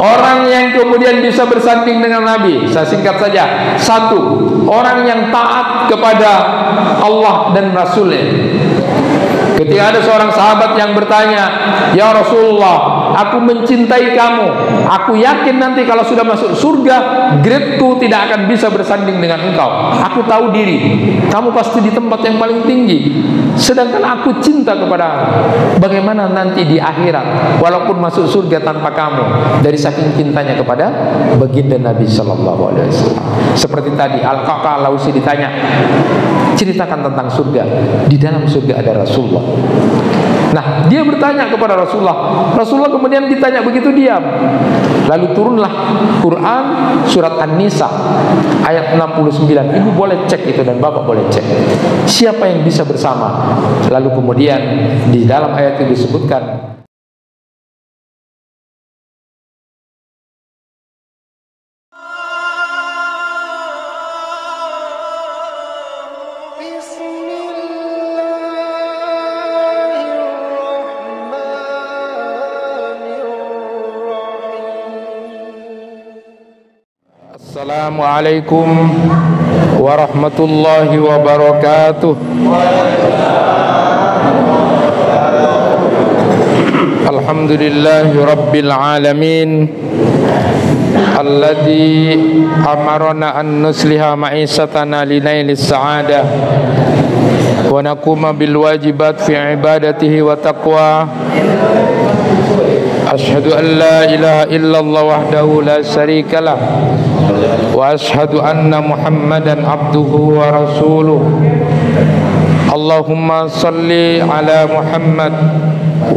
Orang yang kemudian bisa bersanding dengan Nabi, saya singkat saja. Satu, orang yang taat kepada Allah dan Rasulnya. Ketika ada seorang sahabat yang bertanya, "Ya Rasulullah, aku mencintai kamu. Aku yakin nanti kalau sudah masuk surga, gradeku tidak akan bisa bersanding dengan engkau. Aku tahu diri, kamu pasti di tempat yang paling tinggi. Sedangkan aku cinta kepada, bagaimana nanti di akhirat, walaupun masuk surga tanpa kamu?" Dari saking cintanya kepada baginda Nabi Sallallahu Alaihi Wasallam. Seperti tadi Al-Qaqa Al-Lausi ditanya, ceritakan tentang surga. Di dalam surga ada Rasulullah. Nah, dia bertanya kepada Rasulullah. Rasulullah kemudian ditanya begitu diam. Lalu turunlah Quran surat An-Nisa ayat 69. Ibu boleh cek itu dan bapak boleh cek. Siapa yang bisa bersama? Lalu kemudian di dalam ayat itu disebutkan, Assalamualaikum warahmatullahi wabarakatuh. Alhamdulillahi rabbil alamin, alladzi amarna an nusliha ma'isatana linailis sa'adah wa naquma bil wajibat fi ibadatihi wa taqwa. Asyhadu an la ilaha illallah wahdahu la syarikalah wa asyhadu anna Muhammadan abduhu wa rasuluh. Allahumma salli ala Muhammad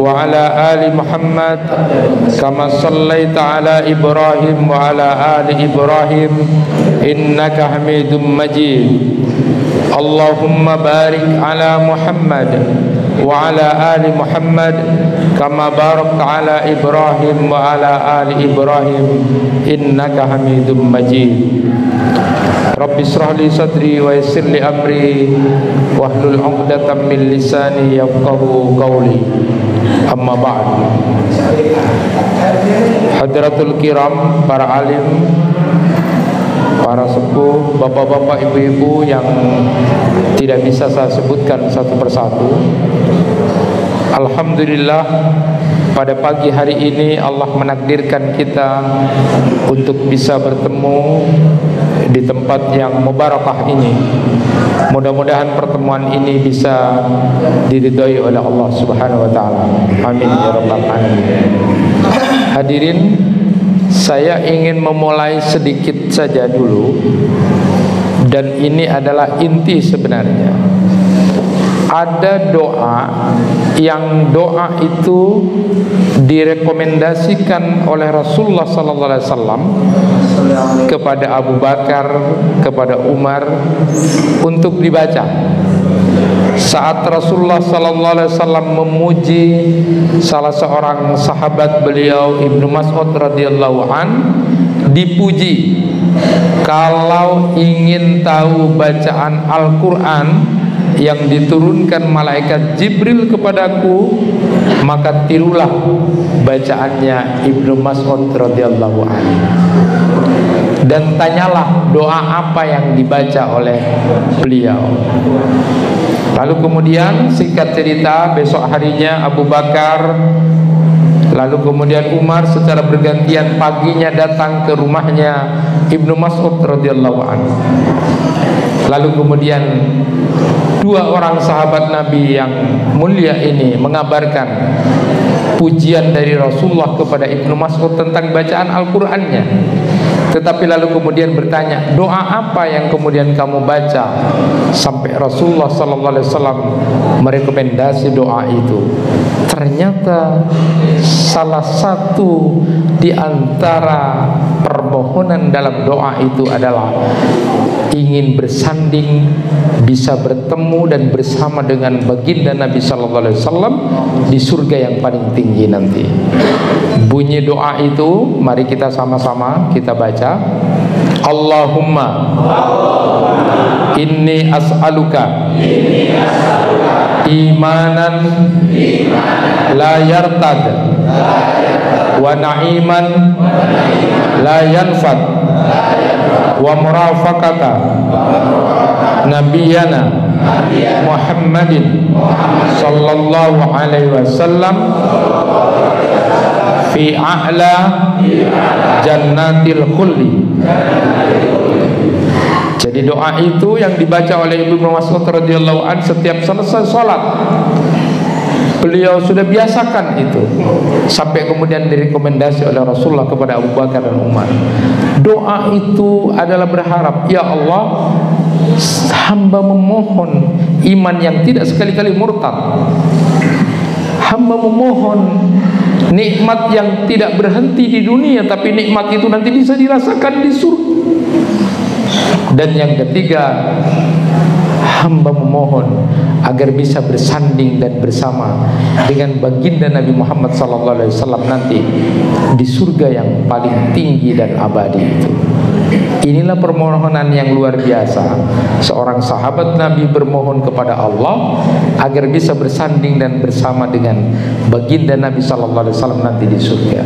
wa ala ali Muhammad kama sallaita ala Ibrahim wa ala ali Ibrahim innaka Hamidum Majid. Allahumma barik ala Muhammad wa ala ali Muhammad kama barakta ala Ibrahim wa ala ali Ibrahim innaka Hamidum Majid. Rabbi israh li sadri wa yassir li amri wahlul 'uqdatam min lisani yafqahu qawli. Amma ba'd. Hadratul kiram, para alim, para sepuh, bapak-bapak, ibu-ibu yang tidak bisa saya sebutkan satu persatu. Alhamdulillah, pada pagi hari ini Allah menakdirkan kita untuk bisa bertemu di tempat yang mubarakah ini. Mudah-mudahan pertemuan ini bisa diridhai oleh Allah Subhanahu wa taala. Amin ya rabbal alamin. Hadirin, saya ingin memulai sedikit saja dulu, dan ini adalah inti sebenarnya. Ada doa yang doa itu direkomendasikan oleh Rasulullah sallallahu alaihi wasallam kepada Abu Bakar, kepada Umar untuk dibaca saat Rasulullah sallallahu alaihi wasallam memuji salah seorang sahabat beliau, Ibnu Mas'ud radhiyallahu an, dipuji, kalau ingin tahu bacaan Al-Quran yang diturunkan malaikat Jibril kepadaku, maka tirulah bacaannya Ibnu Mas'ud radhiyallahu anhu, dan tanyalah doa apa yang dibaca oleh beliau. Lalu kemudian singkat cerita, besok harinya Abu Bakar, lalu kemudian Umar secara bergantian paginya datang ke rumahnya Ibnu Mas'ud radhiyallahu anhu. Lalu kemudian dua orang sahabat Nabi yang mulia ini mengabarkan pujian dari Rasulullah kepada Ibnu Mas'ud tentang bacaan Al-Qur'annya. Tetapi lalu kemudian bertanya, doa apa yang kemudian kamu baca sampai Rasulullah sallallahu alaihi wasallam merekomendasi doa itu? Ternyata salah satu di antara permohonan dalam doa itu adalah ingin bersanding, bisa bertemu dan bersama dengan baginda Nabi sallallahu alaihi wasallam di surga yang paling tinggi nanti. Bunyi doa itu mari kita sama-sama kita baca. Allahumma inni as'aluka imanan la yartad wa na'iman la yanfad wa murafaqata nabiyana Muhammadin sallallahu alaihi wasallam fi a'la jannatil khuldi. Jadi doa itu yang dibaca oleh Ibnu Mas'ud radhiyallahu an setiap selesai sholat. Beliau sudah biasakan itu, sampai kemudian direkomendasi oleh Rasulullah kepada Abu Bakar dan Umar. Doa itu adalah berharap, ya Allah, hamba memohon iman yang tidak sekali-kali murtad. Hamba memohon nikmat yang tidak berhenti di dunia, tapi nikmat itu nanti bisa dirasakan di surga. Dan yang ketiga, hamba memohon agar bisa bersanding dan bersama dengan baginda Nabi Muhammad SAW nanti di surga yang paling tinggi dan abadi itu. Inilah permohonan yang luar biasa. Seorang sahabat Nabi bermohon kepada Allah agar bisa bersanding dan bersama dengan baginda Nabi SAW nanti di surga.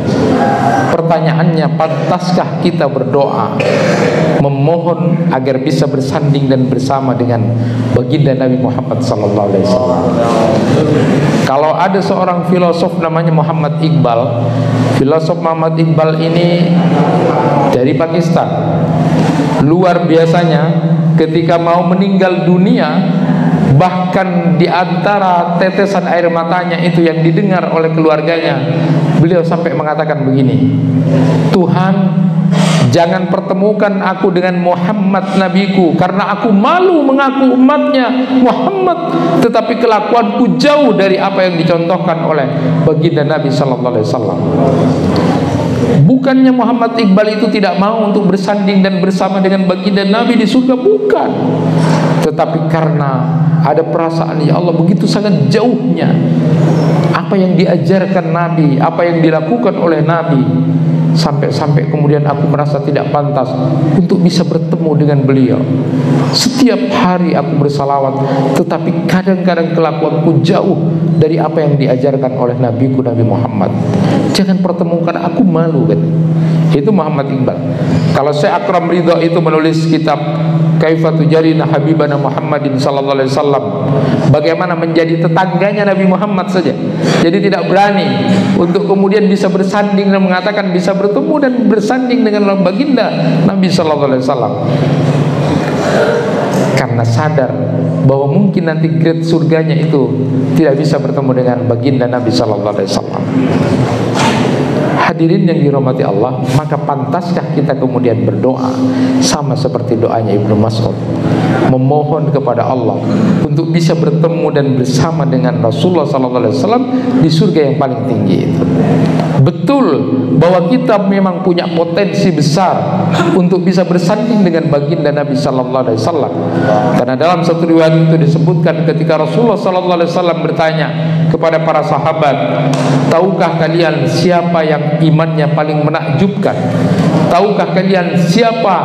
Pertanyaannya, pantaskah kita berdoa memohon agar bisa bersanding dan bersama dengan baginda Nabi Muhammad SAW? Kalau ada seorang filosof namanya Muhammad Iqbal. Filosof Muhammad Iqbal ini dari Pakistan. Luar biasanya, ketika mau meninggal dunia, bahkan di antara tetesan air matanya itu yang didengar oleh keluarganya, beliau sampai mengatakan begini, Tuhan, jangan pertemukan aku dengan Muhammad nabiku, karena aku malu mengaku umatnya Muhammad, tetapi kelakuanku jauh dari apa yang dicontohkan oleh baginda Nabi sallallahu alaihi wasallam. Bukannya Muhammad Iqbal itu tidak mau untuk bersanding dan bersama dengan baginda Nabi di surga, bukan. Tetapi karena ada perasaan, ya Allah, begitu sangat jauhnya apa yang diajarkan Nabi, apa yang dilakukan oleh Nabi, sampai-sampai kemudian aku merasa tidak pantas untuk bisa bertemu dengan beliau. Setiap hari aku bersalawat, tetapi kadang-kadang kelakuanku jauh dari apa yang diajarkan oleh nabiku Nabi Muhammad. Jangan pertemukan aku, malu kan. Itu Muhammad Iqbal. Kalau Syekh Akram Ridho itu menulis kitab Kaifa Tujarina Habibana Muhammadin sallallahu alaihi wasallam, bagaimana menjadi tetangganya Nabi Muhammad saja. Jadi tidak berani untuk kemudian bisa bersanding dan mengatakan bisa bertemu dan bersanding dengan baginda Nabi sallallahu alaihi wasallam. Karena sadar bahwa mungkin nanti grade surganya itu tidak bisa bertemu dengan baginda Nabi sallallahu alaihi wasallam. Hadirin yang dirahmati Allah, maka pantaskah kita kemudian berdoa sama seperti doanya Ibnu Mas'ud, memohon kepada Allah untuk bisa bertemu dan bersama dengan Rasulullah SAW di surga yang paling tinggi itu. Betul bahwa kita memang punya potensi besar untuk bisa bersanding dengan baginda Nabi SAW. Karena dalam satu riwayat itu disebutkan ketika Rasulullah SAW bertanya kepada para sahabat, tahukah kalian siapa yang imannya paling menakjubkan? Tahukah kalian siapa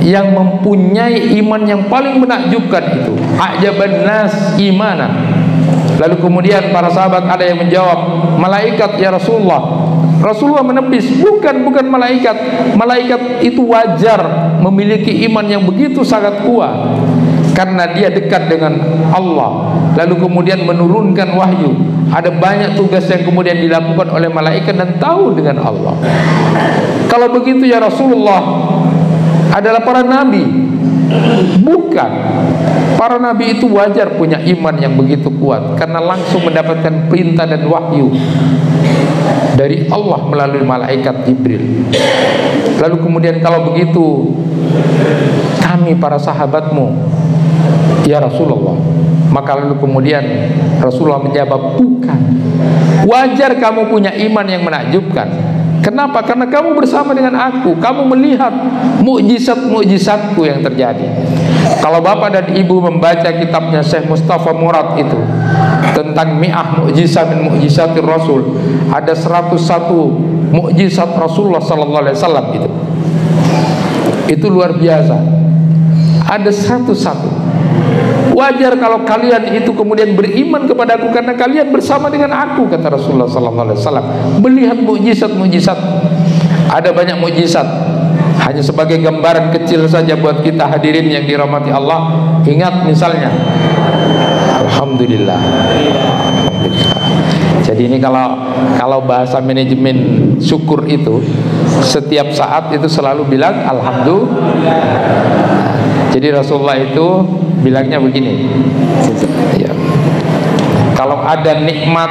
yang mempunyai iman yang paling menakjubkan itu? Ajaban nas imanan. Lalu kemudian para sahabat ada yang menjawab, malaikat ya Rasulullah. Rasulullah menepis, bukan malaikat. Malaikat itu wajar memiliki iman yang begitu sangat kuat, karena dia dekat dengan Allah, lalu kemudian menurunkan wahyu. Ada banyak tugas yang kemudian dilakukan oleh malaikat dan tahu dengan Allah. Kalau begitu ya Rasulullah adalah para nabi. Bukan. Para nabi itu wajar punya iman yang begitu kuat, karena langsung mendapatkan perintah dan wahyu dari Allah melalui malaikat Jibril. Lalu kemudian kalau begitu, kami para sahabatmu ya Rasulullah. Maka lalu kemudian Rasulullah menjawab, bukan. Wajar kamu punya iman yang menakjubkan. Kenapa? Karena kamu bersama dengan aku, kamu melihat mukjizat-mukjizatku yang terjadi. Kalau bapak dan ibu membaca kitabnya Syekh Mustafa Murad itu tentang mi'ah mukjizat min mukjizatir Rasul, ada 101 mukjizat Rasulullah sallallahu alaihi wasallam itu. Itu luar biasa. Ada 101. Wajar kalau kalian itu kemudian beriman kepada aku karena kalian bersama dengan aku, kata Rasulullah sallallahu alaihi wasallam, melihat mukjizat-mukjizat. Ada banyak mukjizat. Hanya sebagai gambaran kecil saja buat kita hadirin yang dirahmati Allah. Ingat misalnya, alhamdulillah. Jadi ini kalau bahasa manajemen syukur itu, setiap saat itu selalu bilang alhamdulillah. Jadi Rasulullah itu bilangnya begini, ya, kalau ada nikmat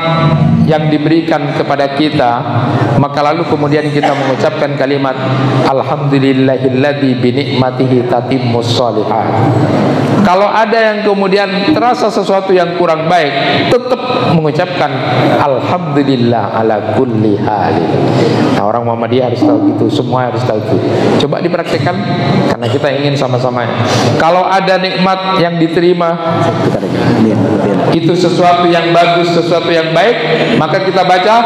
yang diberikan kepada kita, maka lalu kemudian kita mengucapkan kalimat alhamdulillahilladzi bi ni'matihi tatimmus shalihat. Kalau ada yang kemudian terasa sesuatu yang kurang baik, tetap mengucapkan alhamdulillah ala kulli halin. Nah, orang Muhammadiyah harus tahu gitu, semua harus tahu itu. Coba dipraktikkan karena kita ingin sama-sama. Kalau ada nikmat yang diterima, itu sesuatu yang bagus, sesuatu yang baik, maka kita baca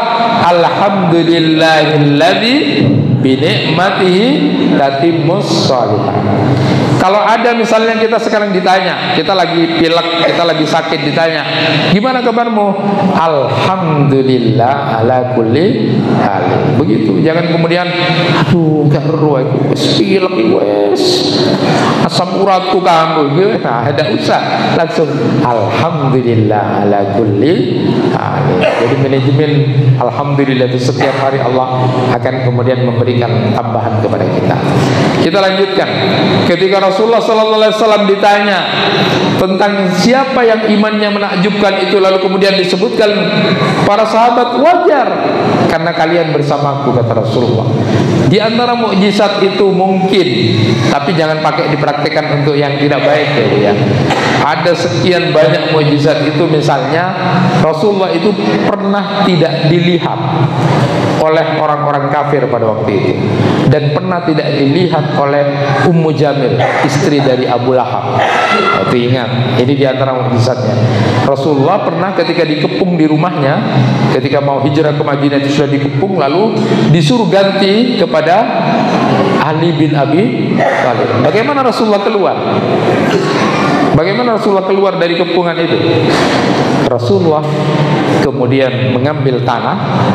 alhamdulillahilladzi bi ni'matihi tatimmus shalihat. Kalau ada misalnya kita sekarang ditanya, kita lagi pilek, kita lagi sakit, ditanya, gimana kabarmu? Alhamdulillah ala kulli hal. Begitu, jangan kemudian aduh garu aku pilek wes asam uratku kambuh gitu. Nah, ada usah, langsung alhamdulillah ala kulli hal. Jadi manajemen alhamdulillah itu setiap hari Allah akan kemudian memberikan tambahan kepada kita. Kita lanjutkan. Ketika Rasulullah sallallahu alaihi wasallam ditanya tentang siapa yang imannya menakjubkan itu, lalu kemudian disebutkan para sahabat, wajar karena kalian bersamaku, kata Rasulullah. Di antara mukjizat itu mungkin, tapi jangan pakai dipraktikkan untuk yang tidak baik ya. Ada sekian banyak mukjizat itu, misalnya Rasulullah itu pernah tidak dilihat oleh orang-orang kafir pada waktu itu, dan pernah tidak dilihat oleh Ummu Jamil, istri dari Abu Lahab. Itu ingat, ini diantara mukjizatnya. Rasulullah pernah ketika dikepung di rumahnya, ketika mau hijrah ke Madinah itu sudah dikepung, lalu disuruh ganti kepada Ali bin Abi Thalib. Bagaimana Rasulullah keluar? Bagaimana Rasulullah keluar dari kepungan itu? Rasulullah kemudian mengambil tanah,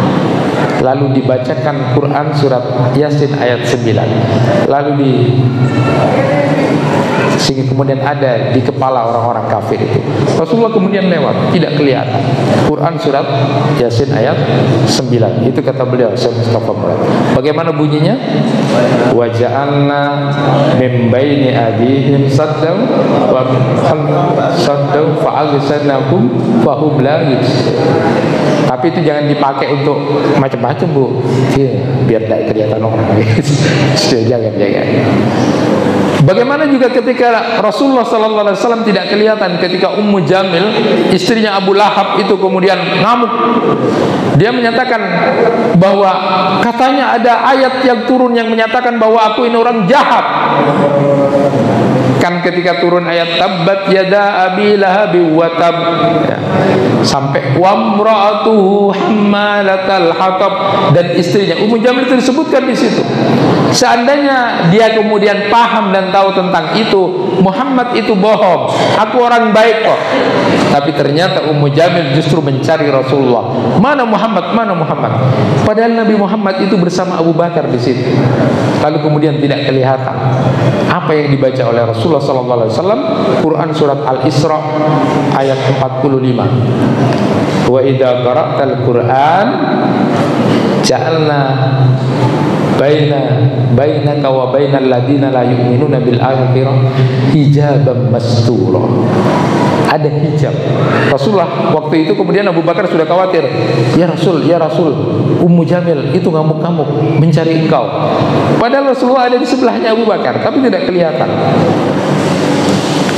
lalu dibacakan Quran surat Yasin ayat 9, lalu sehingga kemudian ada di kepala orang-orang kafir itu. Rasulullah kemudian lewat, tidak kelihatan. Quran surat Yasin ayat 9. Itu kata beliau, Syekh Mustafa Murad. Bagaimana bunyinya? Wa ja'alna min baini adihim saddaw wa saddaw fa'agsanahum fahum la yubsirun. Tapi itu jangan dipakai untuk macam-macam, Bu. Ya, biar tidak kelihatan orang. Jangan. Bagaimana juga ketika Rasulullah sallallahu alaihi wasallam tidak kelihatan, ketika Ummu Jamil, istrinya Abu Lahab itu kemudian ngamuk. Dia menyatakan bahwa katanya ada ayat yang turun yang menyatakan bahwa aku ini orang jahat. Kan ketika turun ayat tabbat yada abi lahabi wa tab, ya, sampai wamra'atuhu hammalatal hatab, dan istrinya Ummu Jamil itu disebutkan di situ. Seandainya dia kemudian paham dan tahu tentang itu, Muhammad itu bohong, aku orang baik kok. Tapi ternyata Ummu Jamil justru mencari Rasulullah. Mana Muhammad? Mana Muhammad? Padahal Nabi Muhammad itu bersama Abu Bakar di situ. Lalu kemudian tidak kelihatan. Apa yang dibaca oleh Rasulullah sallallahu alaihi wasallam? Quran surat Al-Isra ayat 45. Wa idza qara'tal Qur'an ja'alna bainaka wa bainal ladina la yu'minuna bil akhirah hijaban mastura. Ada hijab. Rasulullah waktu itu kemudian Abu Bakar sudah khawatir. Ya Rasul, Ummu Jamil itu ngamuk-ngamuk mencari engkau. Padahal Rasulullah ada di sebelahnya Abu Bakar, tapi tidak kelihatan.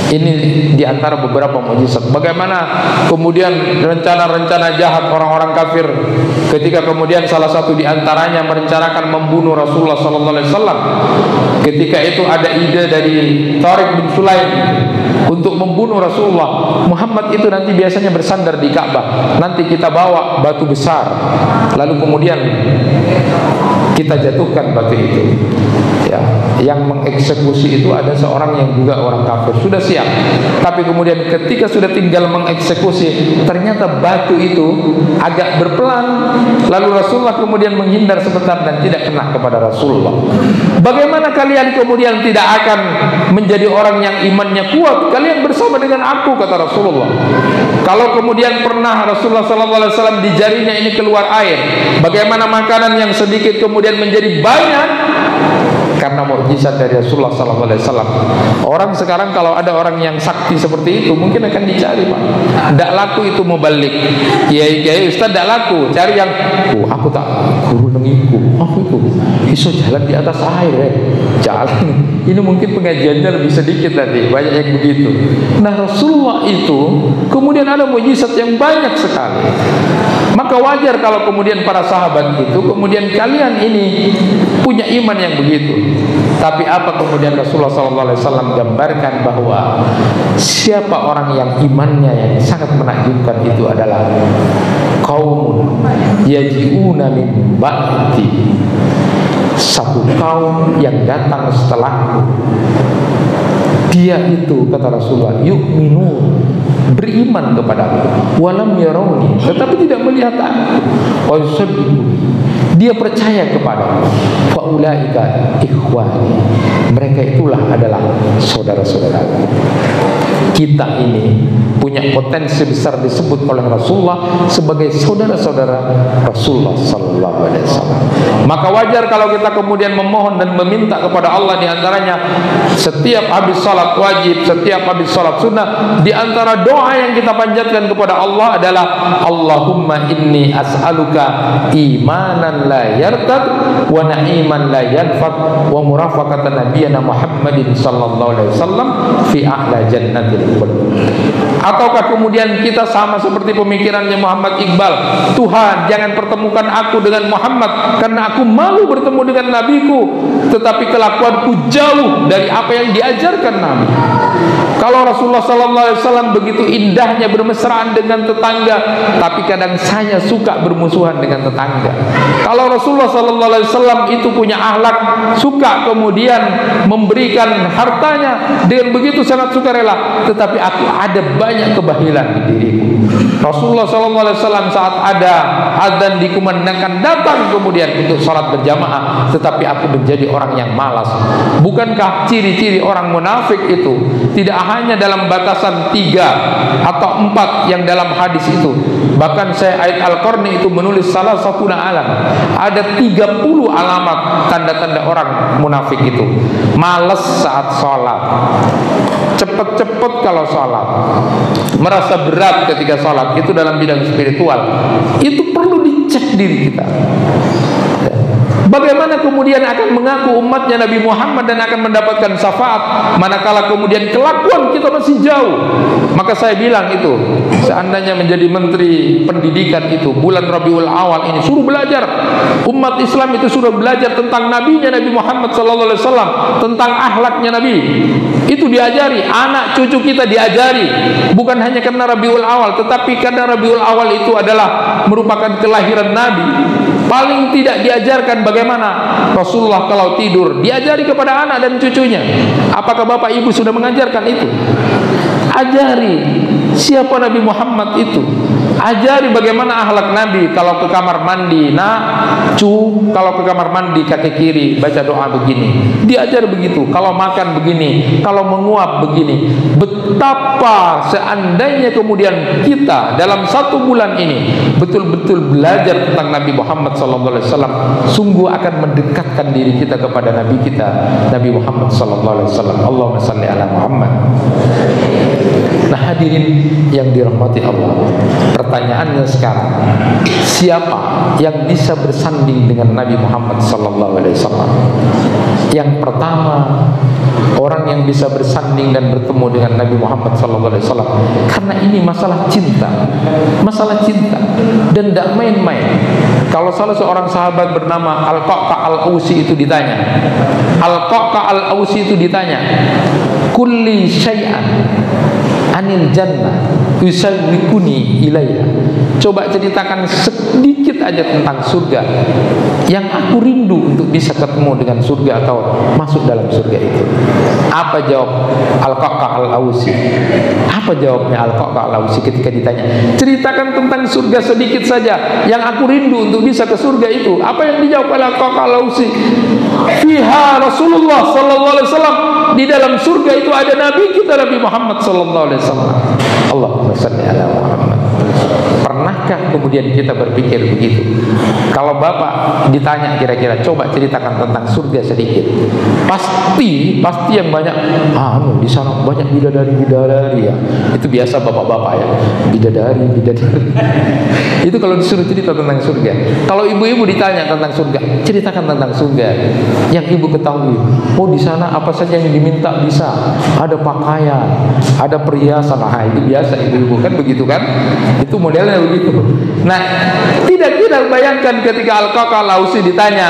Ini diantara beberapa mukjizat. Bagaimana kemudian rencana-rencana jahat orang-orang kafir ketika kemudian salah satu diantaranya merencanakan membunuh Rasulullah SAW. Ketika itu ada ide dari Tariq bin Sulaim untuk membunuh Rasulullah. Muhammad itu nanti biasanya bersandar di Ka'bah, nanti kita bawa batu besar, lalu kemudian kita jatuhkan batu itu, ya. yang mengeksekusi itu ada seorang yang juga orang kafir, sudah siap. Tapi kemudian ketika sudah tinggal mengeksekusi, ternyata batu itu agak berpelan. Lalu Rasulullah kemudian menghindar sebentar dan tidak kena kepada Rasulullah. Bagaimana kalian kemudian tidak akan menjadi orang yang imannya kuat? Kalian bersama dengan aku, kata Rasulullah. Kalau kemudian pernah Rasulullah SAW di jarinya ini keluar air, bagaimana makanan yang sedikit kemudian menjadi banyak? Karena mukjizat dari Rasulullah SAW. Orang sekarang kalau ada orang yang sakti seperti itu, mungkin akan dicari, Pak. Tidak laku itu mubalik. Kiai Ustaz tidak laku. Cari yang, aku tak guru nengiku. Itu bisa jalan di atas air, jalan. Ini mungkin pengajiannya lebih sedikit nanti, banyak yang begitu. Nah, Rasulullah itu kemudian ada mukjizat yang banyak sekali. Maka wajar kalau kemudian para sahabat itu, kemudian kalian ini punya iman yang begitu. Tapi apa kemudian Rasulullah SAW gambarkan bahwa siapa orang yang imannya yang sangat menakjubkan itu adalah qaumun yaji'una min ba'di, satu kaum yang datang setelahku. Dia itu, kata Rasulullah, yu'minun, beriman kepadaku, walam yarawni, tetapi tidak melihat aku, dia percaya kepadaku, faulaika ikhwani, mereka itulah adalah saudara-saudaraku. Kita ini punya potensi besar disebut oleh Rasulullah sebagai saudara-saudara Rasulullah sallallahu alaihi wasallam. Maka wajar kalau kita kemudian memohon dan meminta kepada Allah, di antaranya setiap habis salat wajib, setiap habis salat sunnah, di antara doa yang kita panjatkan kepada Allah adalah Allahumma inni as'aluka imanan la yartad wa na'iman la yanfad wa murafaqatan nabiyyina Muhammadin sallallahu alaihi wasallam fi a'la jannatil khuld. Ataukah kemudian kita sama seperti pemikirannya Muhammad Iqbal, Tuhan jangan pertemukan aku dengan Muhammad karena aku malu bertemu dengan nabiku, tetapi kelakuanku jauh dari apa yang diajarkan Nabi. Kalau Rasulullah SAW begitu indahnya bermesraan dengan tetangga, tapi kadang saya suka bermusuhan dengan tetangga. Kalau Rasulullah SAW itu punya akhlak, suka kemudian memberikan hartanya dengan begitu sangat sukarela, tetapi aku ada banyak kebahilan di diriku. Rasulullah SAW saat ada azan dikumandangkan datang kemudian untuk salat berjamaah, tetapi aku menjadi orang yang malas. Bukankah ciri-ciri orang munafik itu tidak hanya dalam batasan 3 atau 4 yang dalam hadis itu? Bahkan saya ayat Al-Qarni itu menulis salah satu alam, ada 30 alamat tanda-tanda orang munafik itu. Malas saat sholat, cepet-cepet kalau sholat, merasa berat ketika sholat. Itu dalam bidang spiritual, itu perlu dicek diri kita. Bagaimana kemudian akan mengaku umatnya Nabi Muhammad dan akan mendapatkan syafaat manakala kemudian kelakuan kita masih jauh? Maka saya bilang itu, seandainya menjadi menteri pendidikan itu bulan Rabiul Awal ini suruh belajar, umat Islam itu suruh belajar tentang nabinya Nabi Muhammad SAW, tentang akhlaknya Nabi. Itu diajari, anak cucu kita diajari, bukan hanya karena Rabiul Awal, tetapi karena Rabiul Awal itu adalah merupakan kelahiran Nabi. Paling tidak diajarkan bagaimana Rasulullah kalau tidur, diajari kepada anak dan cucunya. Apakah bapak ibu sudah mengajarkan itu? Ajari siapa Nabi Muhammad itu. Ajari bagaimana akhlak Nabi. Kalau ke kamar mandi, kalau ke kamar mandi kaki kiri baca doa begini. Diajar begitu. Kalau makan begini, kalau menguap begini. Betapa seandainya kemudian kita dalam 1 bulan ini betul-betul belajar tentang Nabi Muhammad SAW, sungguh akan mendekatkan diri kita kepada Nabi kita, Nabi Muhammad SAW. Allahumma salli ala Muhammad. Nah, hadirin yang dirahmati Allah, pertanyaannya sekarang, siapa yang bisa bersanding dengan Nabi Muhammad SAW? Yang pertama, orang yang bisa bersanding dan bertemu dengan Nabi Muhammad SAW, karena ini masalah cinta, dan tidak main-main. Kalau salah seorang sahabat bernama Al-Qa'qa' Al-Ausi itu ditanya, kulli syai'an anil jannah yusawwikuni ilayha. coba ceritakan sedikit aja tentang surga yang aku rindu untuk bisa ketemu dengan surga atau masuk dalam surga itu. Apa jawab Al-Qa'qah' Al-Ausi? Apa jawabnya Al-Qa'qah' Al-Ausi ketika ditanya, ceritakan tentang surga sedikit saja yang aku rindu untuk bisa ke surga itu? Apa yang dijawab oleh Al-Qa'qah' Al-Ausi? Fiha Rasulullah sallallahu alaihi wasallam, di dalam surga itu ada Nabi kita, Nabi Muhammad sallallahu alaihi wasallam. Allahumma shalli ala Muhammad. Pernahkah kemudian kita berpikir begitu? Kalau Bapak ditanya kira-kira coba ceritakan tentang surga sedikit, pasti yang banyak, di sana banyak bidadari ya. Itu biasa bapak-bapak ya, bidadari. Itu kalau disuruh cerita tentang surga. Kalau ibu-ibu ditanya tentang surga, ceritakan tentang surga yang ibu ketahui. Oh, di sana apa saja yang diminta bisa. Ada pakaian, ada perhiasan. Itu biasa ibu-ibu kan begitu kan? Itu modelnya begitu. Nah, tidak bayangkan ketika Al-Qa'qah' Al-Ausi ditanya,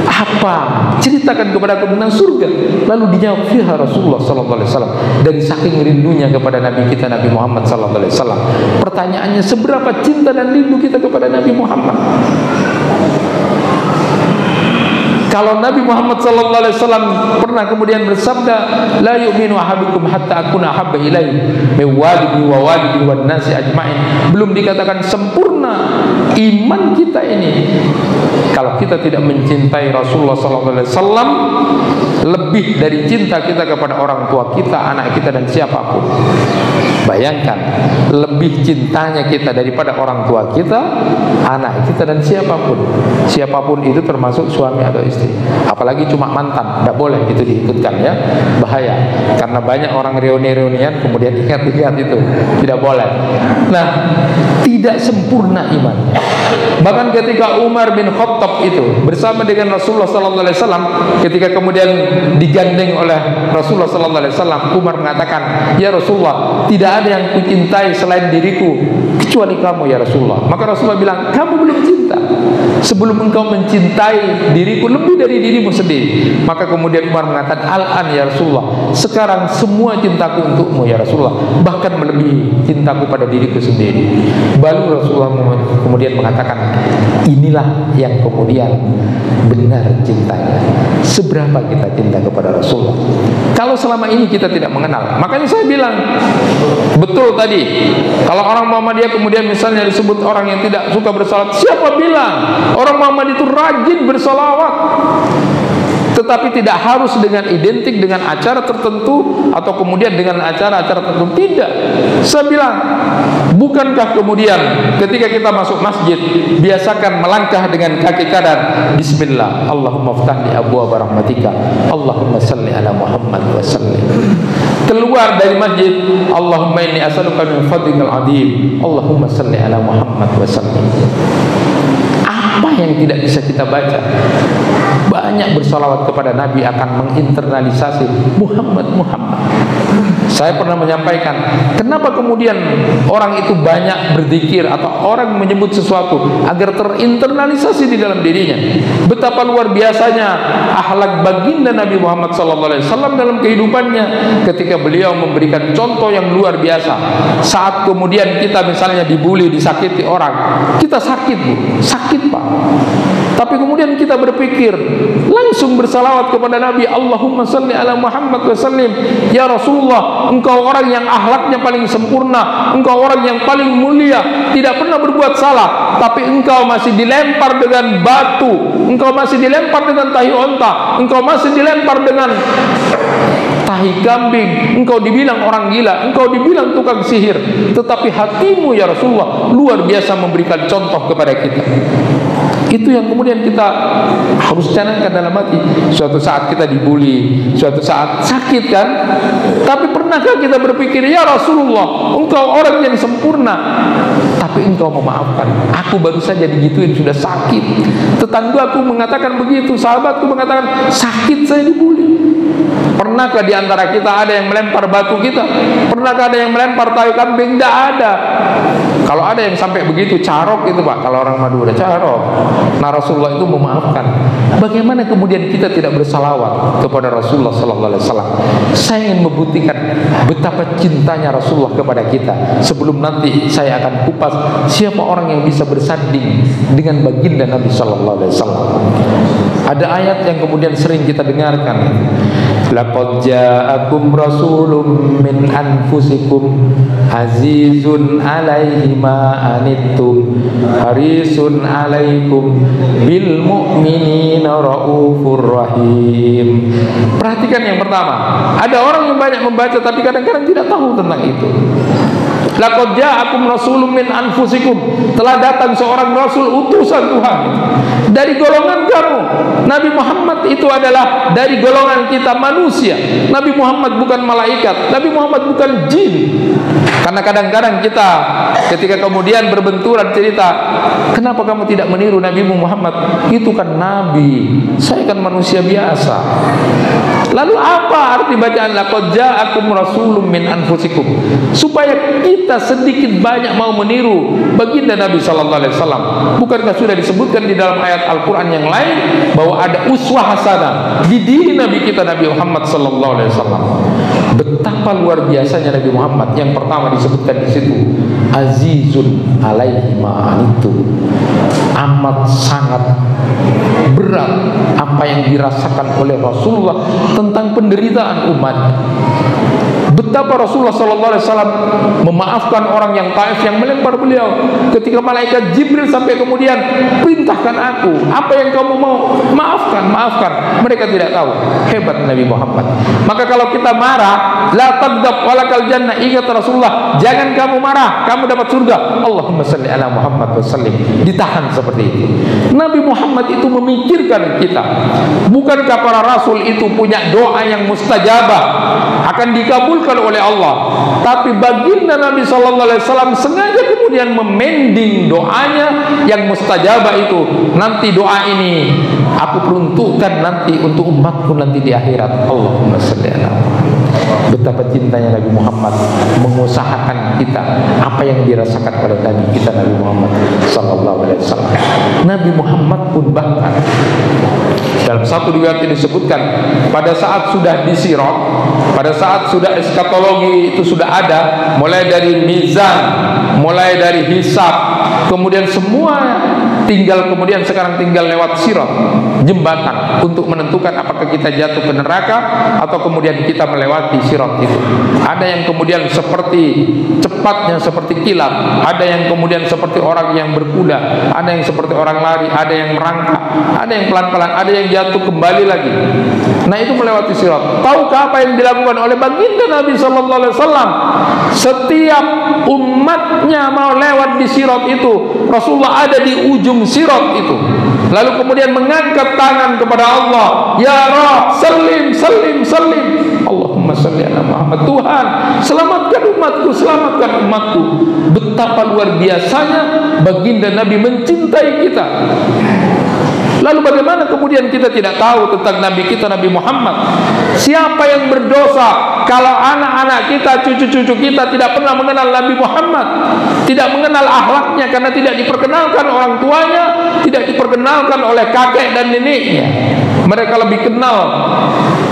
apa? Ceritakan kepada aku tentang surga. Lalu dijawab fiha Rasulullah sallallahu alaihi wasallam. Dari saking rindunya kepada Nabi kita Nabi Muhammad sallallahu alaihi wasallam. Pertanyaannya, seberapa cinta dan rindu kita kepada Nabi Muhammad? Kalau Nabi Muhammad sallallahu alaihi wasallam pernah kemudian bersabda, la yu'minu ahadukum hatta akuna habba ilaihi min walidihi wa walidihi wan nasi ajma'in. Belum dikatakan sempurna iman kita ini kalau kita tidak mencintai Rasulullah sallallahu alaihi wasallam lebih dari cinta kita kepada orang tua kita, anak kita dan siapapun. Bayangkan, lebih cintanya kita daripada orang tua kita, anak kita dan siapapun. Siapapun itu termasuk suami atau istri. Apalagi cuma mantan, tidak boleh itu diikutkan ya, bahaya. Karena banyak orang reuni-reunian kemudian ingat-ingat itu, tidak boleh. Nah, tidak sempurna imannya. Bahkan ketika Umar bin Khattab itu bersama dengan Rasulullah sallallahu alaihi wasallam, ketika kemudian digandeng oleh Rasulullah sallallahu alaihi wasallam, Umar mengatakan, "Ya Rasulullah, tidak ada yang kucintai selain diriku kecuali kamu ya Rasulullah." Maka Rasulullah bilang, "Kamu belum cinta sebelum engkau mencintai diriku lebih dari dirimu sendiri." Maka kemudian Umar mengatakan, "Al-an ya Rasulullah, sekarang semua cintaku untukmu ya Rasulullah, bahkan melebihi cintaku pada diriku sendiri." Baru Rasulullah kemudian mengatakan, inilah yang kemudian benar cintanya. Seberapa kita cinta kepada Rasulullah. Kalau selama ini kita tidak mengenal, makanya saya bilang betul tadi, kalau orang Muhammadiyah kemudian misalnya disebut orang yang tidak suka bersalawat, siapa bilang orang Muhammad itu rajin bersalawat? Tetapi tidak harus dengan identik dengan acara tertentu atau kemudian dengan acara-acara tertentu. Tidak. Saya bilang, bukankah kemudian ketika kita masuk masjid biasakan melangkah dengan kaki kanan, bismillah, Allahumma ftah li abwaab rahmatika, Allahumma salli ala Muhammad wa sallim. Keluar dari masjid, Allahumma inni as'aluka min fadlikal azim, Allahumma salli ala Muhammad wa sallim. Apa yang tidak bisa kita baca? Banyak bersalawat kepada Nabi akan menginternalisasi Muhammad. Saya pernah menyampaikan, kenapa kemudian orang itu banyak berzikir atau orang menyebut sesuatu agar terinternalisasi di dalam dirinya. Betapa luar biasanya akhlak baginda Nabi Muhammad SAW dalam kehidupannya, ketika beliau memberikan contoh yang luar biasa. Saat kemudian kita misalnya dibully, disakiti orang, kita sakit Bu, sakit Pak. Tapi kemudian kita berpikir, langsung bersalawat kepada Nabi, Allahumma salli ala Muhammad wa sallim. Ya Rasulullah, engkau orang yang akhlaknya paling sempurna, engkau orang yang paling mulia, tidak pernah berbuat salah, tapi engkau masih dilempar dengan batu, engkau masih dilempar dengan tahi onta, engkau masih dilempar dengan tahi kambing, engkau dibilang orang gila, engkau dibilang tukang sihir, tetapi hatimu ya Rasulullah luar biasa memberikan contoh kepada kita. Itu yang kemudian kita harus canangkan dalam hati. Suatu saat kita dibully, suatu saat sakit kan, tapi pernahkah kita berpikir, ya Rasulullah, engkau orang yang sempurna, tapi engkau memaafkan, aku baru saja digituin sudah sakit, tetanggaku mengatakan begitu, sahabatku mengatakan sakit, saya dibully, Pernahkah di antara kita ada yang melempar batu kita? Pernahkah ada yang melempar tahu kambing? Tidak ada. Kalau ada yang sampai begitu, carok itu Pak, kalau orang Madura carok. Nah, Rasulullah itu memaafkan. Bagaimana kemudian kita tidak bersalawat kepada Rasulullah sallallahu alaihi wasallam? Saya ingin membuktikan betapa cintanya Rasulullah kepada kita. Sebelum nanti saya akan kupas siapa orang yang bisa bersanding dengan baginda Nabi sallallahu alaihi wasallam. Ada ayat yang kemudian sering kita dengarkan. Laqad ja'akum rasulun min anfusikum azizun 'alaihi ma anittum harisun 'alaikum bil mu'minina raufur rahim. Perhatikan yang pertama, ada orang yang banyak membaca tapi kadang-kadang tidak tahu tentang itu. Laqad ja'akum rasulun min anfusikum, telah datang seorang rasul utusan Tuhan dari golongan kamu. Nabi Muhammad itu adalah dari golongan kita manusia. Nabi Muhammad bukan malaikat, Nabi Muhammad bukan jin. Karena kadang-kadang kita ketika kemudian berbenturan cerita, kenapa kamu tidak meniru Nabi Muhammad? Itu kan Nabi, saya kan manusia biasa. Lalu apa arti bacaan laqad ja'akum rasulun min anfusikum? Supaya kita sedikit banyak mau meniru baginda Nabi sallallahu alaihi wasallam. Bukankah sudah disebutkan di dalam ayat Al-Qur'an yang lain bahwa ada uswah hasanah di diri Nabi kita Nabi Muhammad sallallahu alaihi wasallam. Betapa luar biasanya Nabi Muhammad. Yang pertama disebutkan di situ, azizun alaihi ma anittum. Amat sangat berat apa yang dirasakan oleh Rasulullah tentang penderitaan umat. Betapa Rasulullah sallallahu alaihi wasallam memaafkan orang yang Taif yang melempar beliau. Ketika malaikat Jibril sampai kemudian, perintahkan aku, apa yang kamu mau? Maafkan, maafkan. Mereka tidak tahu. Hebat Nabi Muhammad. Maka kalau kita marah, la taghdab walakal jannah, ingat Rasulullah, jangan kamu marah, kamu dapat surga. Allahumma salli ala Muhammad wa sallim. Ditahan seperti itu. Nabi Muhammad itu memikirkan kita. Bukankah para rasul itu punya doa yang mustajabah, akan dikabulkan oleh Allah? Tapi baginda Nabi sallallahu alaihi wasallam sengaja kemudian memending doanya yang mustajabah itu. Nanti doa ini aku peruntukkan nanti untuk umatku nanti di akhirat. Allahumma shalli ala Muhammad. Betapa cintanya Nabi Muhammad mengusahakan kita apa yang dirasakan oleh Nabi kita Nabi Muhammad sallallahu alaihi wasallam. Nabi Muhammad pun bahkan dalam satu riwayat ini disebutkan pada saat sudah di Sirat, pada saat sudah eskatologi itu sudah ada, mulai dari mizan, mulai dari hisab, kemudian semua tinggal kemudian sekarang tinggal lewat Sirat, jembatan untuk menentukan apakah kita jatuh ke neraka atau kemudian kita melewati Sirat itu. Ada yang kemudian seperti cepatnya seperti kilat, ada yang kemudian seperti orang yang berkuda, ada yang seperti orang lari, ada yang merangkak, ada yang pelan-pelan, ada yang jatuh kembali lagi. Nah, itu melewati Sirat. Tahukah apa yang dilakukan oleh baginda Nabi sallallahu alaihi wasallam? Setiap umatnya mau lewat di Sirat itu, Rasulullah ada di ujung Sirat itu. Lalu kemudian mengangkat tangan kepada Allah, ya Rabb, salim, salim, salim. Allahumma shalli ala Muhammad. Tuhan, selamatkan umatku, selamatkan umatku. Betapa luar biasanya baginda Nabi mencintai kita. Lalu bagaimana kemudian kita tidak tahu tentang Nabi kita Nabi Muhammad? Siapa yang berdosa kalau anak-anak kita, cucu-cucu kita tidak pernah mengenal Nabi Muhammad, tidak mengenal akhlaknya karena tidak diperkenalkan orang tuanya, tidak diperkenalkan oleh kakek dan neneknya. Mereka lebih kenal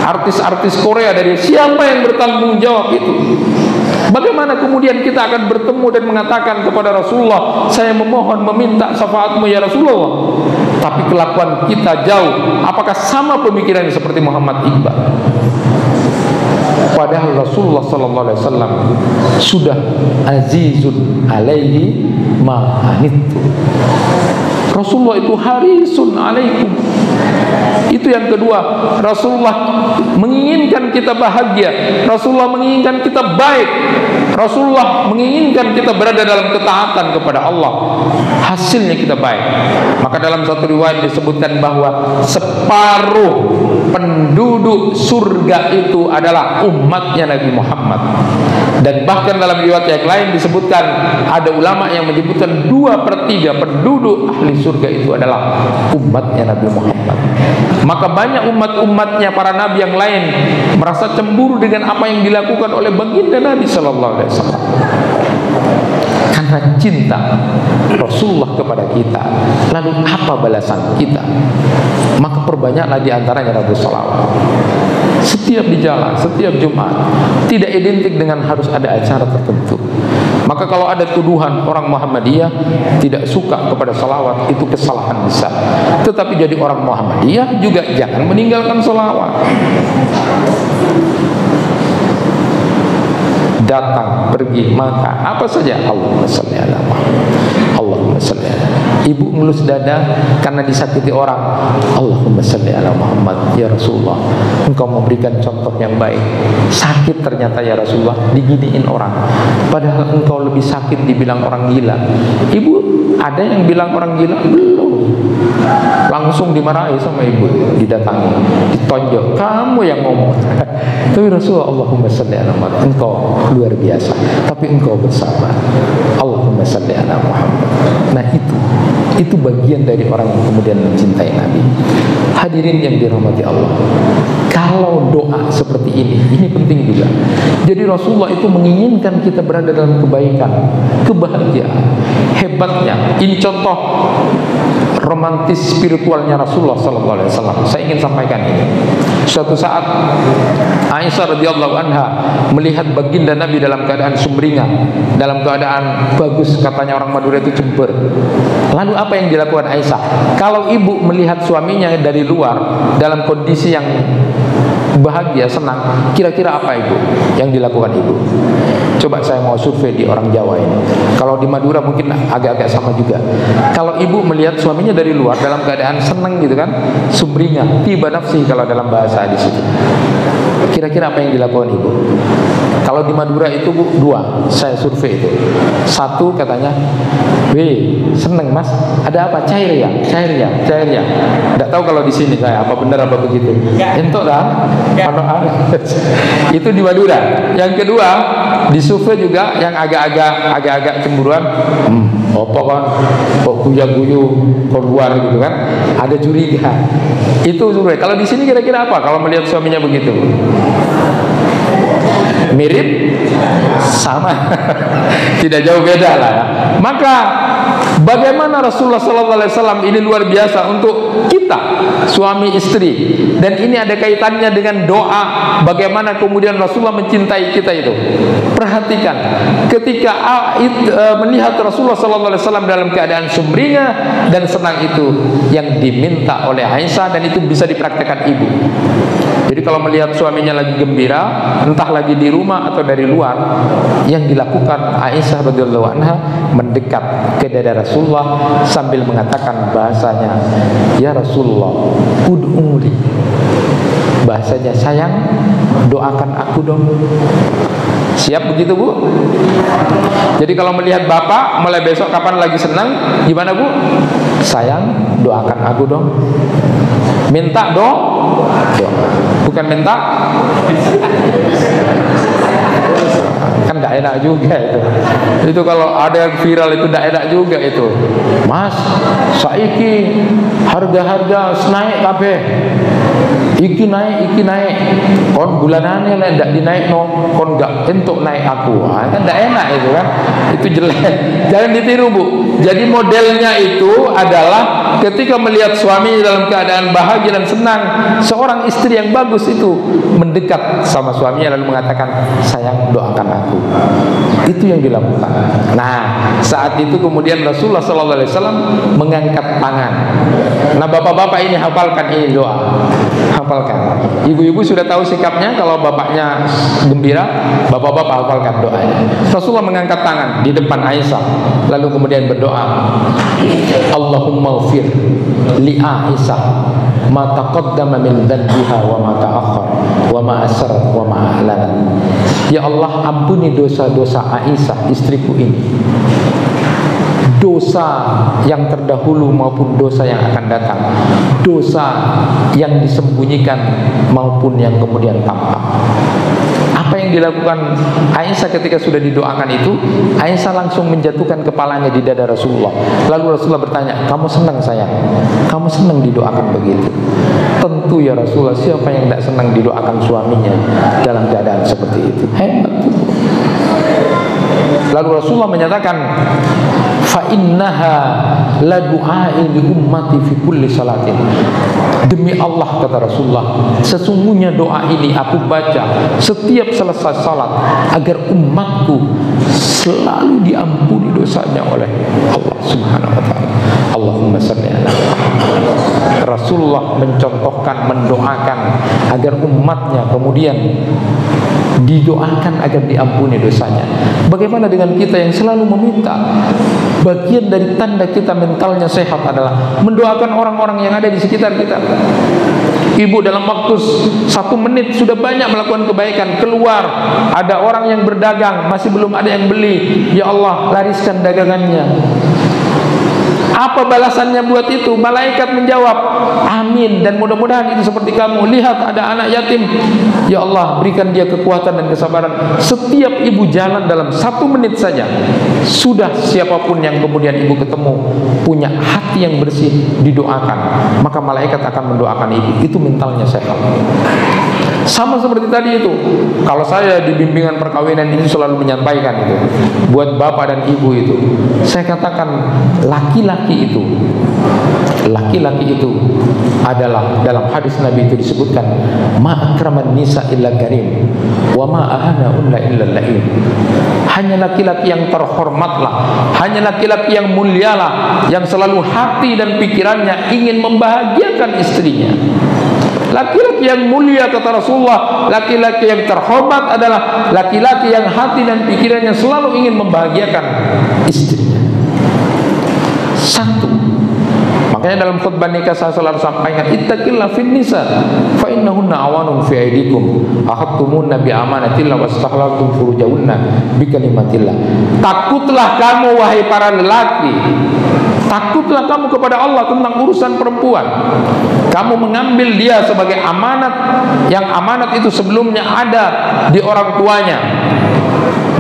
artis-artis Korea dari siapa yang bertanggung jawab itu. Bagaimana kemudian kita akan bertemu dan mengatakan kepada Rasulullah, saya memohon meminta syafaatmu ya Rasulullah, tapi kelakuan kita jauh. Apakah sama pemikiran seperti Muhammad Iqbal? Padahal Rasulullah sallallahu alaihi wasallam sudah azizun alaihi ma anittum. Rasulullah itu harisun alaikum. Itu yang kedua, Rasulullah menginginkan kita bahagia, Rasulullah menginginkan kita baik, Rasulullah menginginkan kita berada dalam ketaatan kepada Allah, hasilnya kita baik. Maka dalam satu riwayat disebutkan bahwa separuh penduduk surga itu adalah umatnya Nabi Muhammad. Dan bahkan dalam riwayat yang lain disebutkan, ada ulama yang menyebutkan 2/3 penduduk ahli surga itu adalah umatnya Nabi Muhammad. Maka banyak umat-umatnya para nabi yang lain merasa cemburu dengan apa yang dilakukan oleh baginda Nabi sallallahu alaihi wasallam. Karena cinta Rasulullah kepada kita. Lalu apa balasan kita? Maka perbanyaklah di antaranya Rabu Shalawat. Setiap di jalan, setiap Jumat. Tidak identik dengan harus ada acara tertentu. Maka kalau ada tuduhan orang Muhammadiyah tidak suka kepada salawat, itu kesalahan besar. Tetapi jadi orang Muhammadiyah juga jangan meninggalkan salawat. Datang, pergi, makan, apa saja, Allahumma sholli ala Muhammad, Allahumma sholli ala. Ibu ngelus dada karena disakiti orang, Allahumma sholli ala Muhammad. Ya Rasulullah, engkau memberikan contoh yang baik. Sakit ternyata ya Rasulullah, diginiin orang, padahal engkau lebih sakit dibilang orang gila. Ibu ada yang bilang orang gila? Belum. Langsung dimarahi sama ibu, didatangi, ditonjok, kamu yang ngomong. Tapi Rasulullah, Allahumma sholli ala Muhammad, engkau luar biasa, tapi engkau bersabar, Allahumma sholli ala Muhammad. Nah itu bagian dari orang yang kemudian mencintai Nabi. Hadirin yang dirahmati Allah, kalau doa seperti ini penting juga. Jadi Rasulullah itu menginginkan kita berada dalam kebaikan, kebahagiaan. Hebatnya, ini contoh romantis spiritualnya Rasulullah SAW. Saya ingin sampaikan ini. Suatu saat Aisyah radhiyallahu anha melihat baginda Nabi dalam keadaan sumringah, dalam keadaan bagus, katanya orang Madura itu cember. Lalu apa yang dilakukan Aisyah? Kalau ibu melihat suaminya dari luar dalam kondisi yang bahagia, senang, kira-kira apa ibu yang dilakukan ibu? Coba saya mau survei di orang Jawa ini. Kalau di Madura mungkin agak-agak sama juga. Kalau ibu melihat suaminya dari luar dalam keadaan senang gitu kan, sumringah, tiba nafsi kalau dalam bahasa di situ. Kira-kira apa yang dilakukan ibu? Kalau di Madura itu Bu, dua, saya survei itu. Satu katanya, seneng mas, ada apa? Cair ya. Tidak tahu kalau di sini saya apa benar apa begitu. Entok dah. Itu di Madura. Yang kedua, di survei juga yang agak-agak cemburuan. Apa kan? Kok guyu-guyu keluar gitu kan? Ada curiga. Itu survei. Kalau di sini kira-kira apa? Kalau melihat suaminya begitu? Mirip, sama, tidak jauh beda lah ya. Maka bagaimana Rasulullah SAW ini luar biasa untuk kita suami istri, dan ini ada kaitannya dengan doa. Bagaimana kemudian Rasulullah mencintai kita itu. Perhatikan, ketika melihat Rasulullah SAW dalam keadaan sumringah dan senang, itu yang diminta oleh Aisyah, dan itu bisa dipraktekkan ibu. Jadi kalau melihat suaminya lagi gembira, entah lagi di rumah atau dari luar, yang dilakukan Aisyah radhiyallahu anha mendekat ke dada Rasulullah sambil mengatakan bahasanya, ya Rasulullah, ud'uli. Bahasanya, sayang, doakan aku dong. Siap begitu Bu? Jadi kalau melihat bapak mulai besok kapan lagi senang, gimana Bu? Sayang, doakan aku dong. Minta doa, bukan minta. Kan tidak enak juga itu. Itu kalau ada yang viral itu tidak enak juga itu. Mas, saiki harga-harga naik kabeh. Iki naik. Kon bulanane lek ndak dinaikno, kon gak entuk naik aku. Kan ndak enak itu kan. Itu jelek. Jangan ditiru Bu. Jadi modelnya itu adalah ketika melihat suami dalam keadaan bahagia dan senang, seorang istri yang bagus itu mendekat sama suaminya lalu mengatakan, sayang, doakan aku. Itu yang dilakukan. Nah, saat itu kemudian Rasulullah SAW mengangkat tangan. Nah, bapak-bapak ini hafalkan ini doa. Hafalkan. Ibu-ibu sudah tahu sikapnya kalau bapaknya gembira, bapak-bapak hafalkan doanya. Rasulullah mengangkat tangan di depan Aisyah, lalu kemudian berdoa, Allahumma ghfir li Aisyah ma taqaddama min dhanbiha wa ma ta'akhkhar wa ma asrar wa ma a'lana. Ya Allah, ampuni dosa-dosa Aisyah istriku ini, dosa yang terdahulu maupun dosa yang akan datang, dosa yang disembunyikan maupun yang kemudian tampak. Apa yang dilakukan Aisyah ketika sudah didoakan itu? Aisyah langsung menjatuhkan kepalanya di dada Rasulullah. Lalu Rasulullah bertanya, kamu senang sayang? Kamu senang didoakan begitu? Tentu tentu ya Rasulullah, siapa yang tidak senang didoakan suaminya dalam keadaan seperti itu? Hebat. Lalu Rasulullah menyatakan, fa innaha la du'ai li ummati fi kulli salatin. Demi Allah, kata Rasulullah, sesungguhnya doa ini aku baca setiap selesai salat agar umatku selalu diampuni dosanya oleh Allah Subhanahu wa taala. Allahumma shalli ala Muhammad. Rasulullah mencontohkan, mendoakan agar umatnya kemudian didoakan agar diampuni dosanya. Bagaimana dengan kita yang selalu meminta? Bagian dari tanda kita mentalnya sehat adalah mendoakan orang-orang yang ada di sekitar kita. Ibu dalam waktu 1 menit sudah banyak melakukan kebaikan. Keluar, ada orang yang berdagang, masih belum ada yang beli. Ya Allah, lariskan dagangannya. Apa balasannya buat itu? Malaikat menjawab, amin, dan mudah-mudahan itu seperti kamu. Lihat ada anak yatim, ya Allah berikan dia kekuatan dan kesabaran. Setiap ibu jalan dalam 1 menit saja, sudah siapapun yang kemudian ibu ketemu punya hati yang bersih, didoakan, maka malaikat akan mendoakan ibu. Itu mentalnya sehat. Sama seperti tadi itu, kalau saya di bimbingan perkawinan ini selalu menyampaikan itu buat bapak dan ibu itu, saya katakan laki-laki itu adalah dalam hadis Nabi itu disebutkan, ma akraman nisa illa karim wa ma ahana unla illa laim. Hanya laki-laki yang terhormatlah, hanya laki-laki yang mulialah, yang selalu hati dan pikirannya ingin membahagiakan istrinya. Laki-laki yang mulia, kata Rasulullah, laki-laki yang terhormat adalah laki-laki yang hati dan pikirannya selalu ingin membahagiakan istrinya. Satu. Makanya dalam khutbah nikah saya selalu sampaikan, ittaqillah fin nisa fa innahunna awanun fi aidikum akhadtumunna bi amanatillah wastahlaltum furujahunna bi kalimatillah. Takutlah kamu wahai para lelaki, takutlah kamu kepada Allah tentang urusan perempuan. Kamu mengambil dia sebagai amanat, yang amanat itu sebelumnya ada di orang tuanya.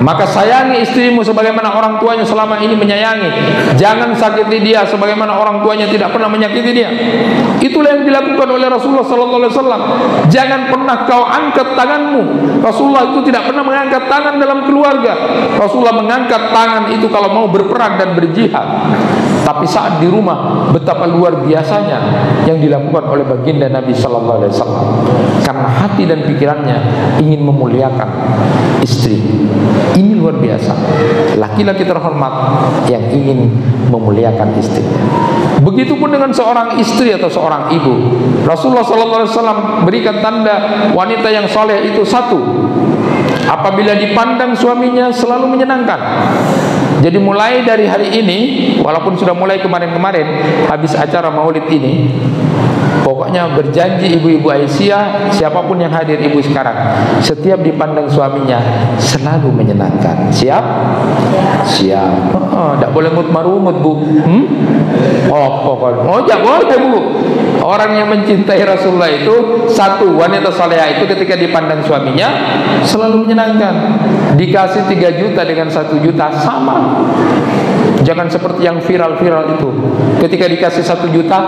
Maka sayangi istrimu sebagaimana orang tuanya selama ini menyayangi. Jangan sakiti dia sebagaimana orang tuanya tidak pernah menyakiti dia. Itulah yang dilakukan oleh Rasulullah SAW. Jangan pernah kau angkat tanganmu. Rasulullah itu tidak pernah mengangkat tangan dalam keluarga. Rasulullah mengangkat tangan itu kalau mau berperang dan berjihad. Tapi saat di rumah, betapa luar biasanya yang dilakukan oleh baginda Nabi Sallallahu Alaihi Wasallam. Karena hati dan pikirannya ingin memuliakan istri. Ini luar biasa. Laki-laki terhormat yang ingin memuliakan istrinya. Begitupun dengan seorang istri atau seorang ibu. Rasulullah Sallallahu Alaihi Wasallam berikan tanda wanita yang soleh itu satu, apabila dipandang suaminya selalu menyenangkan. Jadi mulai dari hari ini, walaupun sudah mulai kemarin-kemarin habis acara maulid ini, pokoknya berjanji ibu-ibu Aisyah, siapapun yang hadir ibu sekarang, setiap dipandang suaminya selalu menyenangkan. Siap? Siap. Tidak boleh mut-marumut, Bu. Oh, tidak boleh, Bu. Orang yang mencintai Rasulullah itu satu, wanita salehah itu ketika dipandang suaminya selalu menyenangkan. Dikasih 3 juta dengan 1 juta sama. Jangan seperti yang viral-viral itu. Ketika dikasih 1 juta,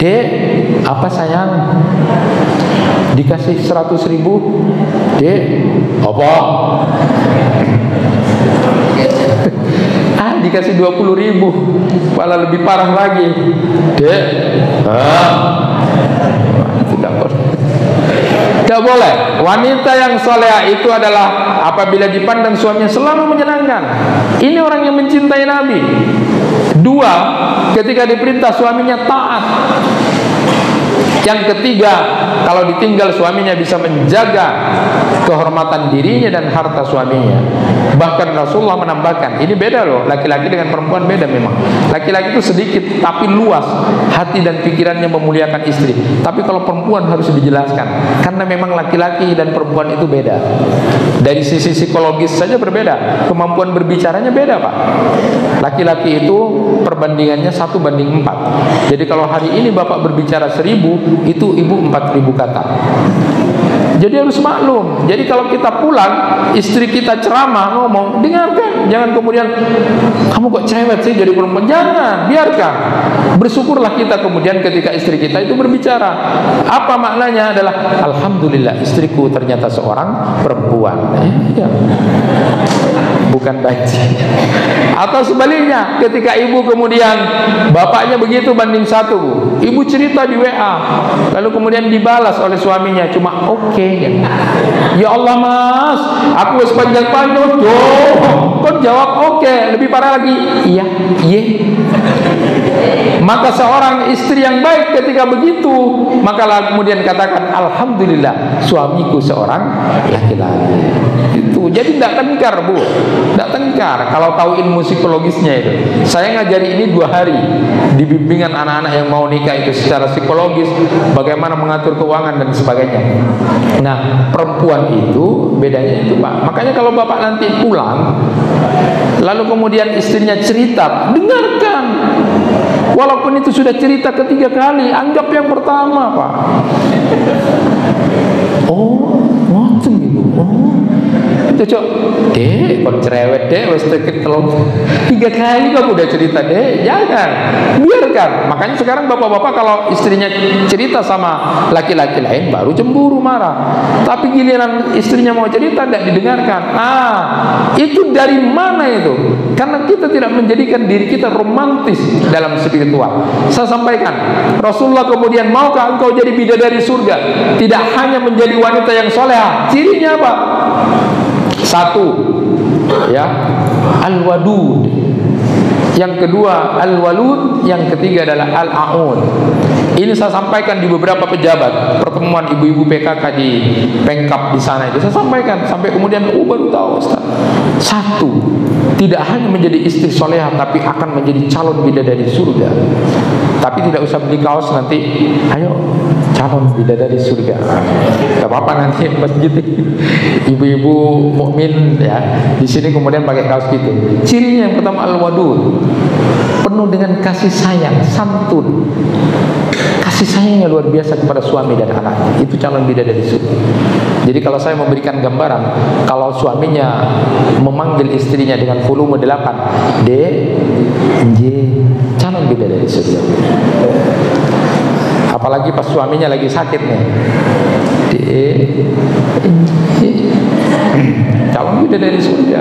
Dek, apa sayang? Dikasih 100.000, Dek, apa? Dikasih 20.000, malah lebih parah lagi, Dek. Tidak boleh. Tidak boleh. Wanita yang salehah itu adalah apabila dipandang suaminya selalu menyenangkan. Ini orang yang mencintai Nabi. 2, ketika diperintah suaminya taat. Yang ketiga, kalau ditinggal suaminya bisa menjaga kehormatan dirinya dan harta suaminya. Bahkan Rasulullah menambahkan, ini beda loh, laki-laki dengan perempuan beda memang. Laki-laki itu sedikit tapi luas hati dan pikirannya memuliakan istri. Tapi kalau perempuan harus dijelaskan, karena memang laki-laki dan perempuan itu beda. Dari sisi psikologis saja berbeda, kemampuan berbicaranya beda, Pak. Laki-laki itu perbandingannya 1:4. Jadi kalau hari ini bapak berbicara 1000, itu ibu 4000 kata. Jadi harus maklum. Jadi kalau kita pulang, istri kita ceramah ngomong, dengarkan. Jangan kemudian kamu kok cerewet sih jadi perempuan. Jangan, biarkan. Bersyukurlah kita kemudian ketika istri kita itu berbicara. Apa maknanya adalah alhamdulillah istriku ternyata seorang perempuan. Ya. Bukan baji. Atau sebaliknya, ketika ibu kemudian bapaknya begitu banding 1, Bu. Ibu cerita di WA, lalu kemudian dibalas oleh suaminya cuma oke. Ya Allah Mas, aku sepanjang-panjang kok jawab oke. Lebih parah lagi, iya. Maka seorang istri yang baik ketika begitu, maka kemudian katakan alhamdulillah suamiku seorang laki-laki. Itu jadi tidak tengkar, Bu, tidak tengkar. Kalau tahu ilmu psikologisnya itu, saya ngajari ini 2 hari di bimbingan anak-anak yang mau nikah itu secara psikologis, bagaimana mengatur keuangan dan sebagainya. Nah, perempuan itu bedanya itu, Pak. Makanya kalau bapak nanti pulang, lalu kemudian istrinya cerita, dengarkan. Walaupun itu sudah cerita ketiga kali, anggap yang pertama, Pak. Oh, ngoten gitu. Oh, itu cok, kok cerewet wes deket kalau 3 kali kamu udah cerita jangan, biarkan. Makanya sekarang bapak-bapak kalau istrinya cerita sama laki-laki lain baru cemburu marah. Tapi giliran istrinya mau cerita tidak didengarkan. Itu dari mana itu? Karena kita tidak menjadikan diri kita romantis dalam spiritual. Saya sampaikan, Rasulullah kemudian, maukah engkau jadi bidadari surga? Tidak hanya menjadi wanita yang soleha. Cirinya apa? 1, ya, al-wadud. Yang kedua al-walud. Yang ketiga adalah al-aun. Ini saya sampaikan di beberapa pejabat pertemuan ibu-ibu PKK di Pengkap di sana itu. Saya sampaikan sampai kemudian baru tahu, Ustaz. 1, tidak hanya menjadi istri soleha, tapi akan menjadi calon bidadari surga. Tapi tidak usah beli kaos nanti, ayo calon bidadari surga. Gak apa-apa nanti masjid ibu-ibu mukmin ya di sini kemudian pakai kaos gitu. Cirinya yang pertama al-wadud, penuh dengan kasih sayang, santun, kasih sayang yang luar biasa kepada suami dan anaknya. Itu calon bidadari surga. Jadi kalau saya memberikan gambaran, kalau suaminya memanggil istrinya dengan volume 8, calon bidadari surga. Apalagi pas suaminya lagi sakit nih, calon bidadari surga.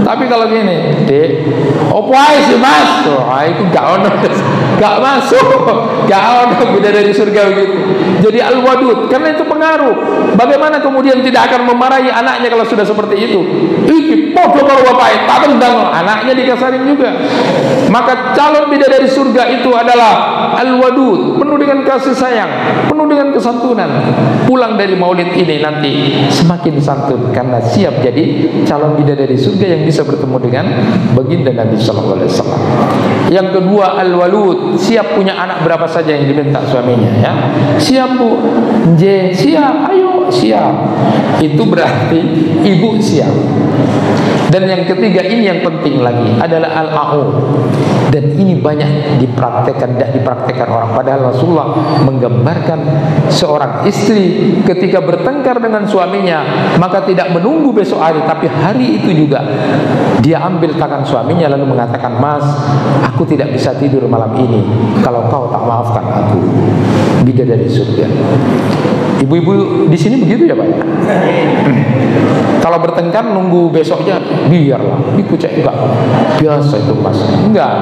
Tapi kalau gini, opo ae sih Mas, itu gak masuk, gak ono bidadari surga begitu. Jadi al-wadud, karena itu pengaruh. Bagaimana kemudian tidak akan memarahi anaknya kalau sudah seperti itu? Iki podo karo bapak, tak tendang, anaknya dikasarin juga. Maka calon bidadari surga itu adalah al-wadud, penuh dengan kasih sayang, penuh dengan kesantunan. Pulang dari maulid ini nanti semakin santun karena siap jadi calon bidadari surga yang bisa bertemu dengan baginda Nabi sallallahu alaihi wasallam. Yang kedua al-walud, siap punya anak berapa saja yang diminta suaminya ya. Siap Bu, siap, ayo siap. Itu berarti ibu siap. Dan yang ketiga ini yang penting lagi adalah al-a'un. Dan ini banyak dipraktekkan, tidak dipraktekkan orang. Padahal Rasulullah menggambarkan seorang istri ketika bertengkar dengan suaminya, maka tidak menunggu besok hari, tapi hari itu juga dia ambil tangan suaminya lalu mengatakan, Mas, aku tidak bisa tidur malam ini kalau kau tak maafkan aku. Bidadari surga. Ibu-ibu di sini begitu ya Pak? Kalau bertengkar nunggu besoknya, biarlah dikucek, enggak. Biasa itu Mas. Enggak.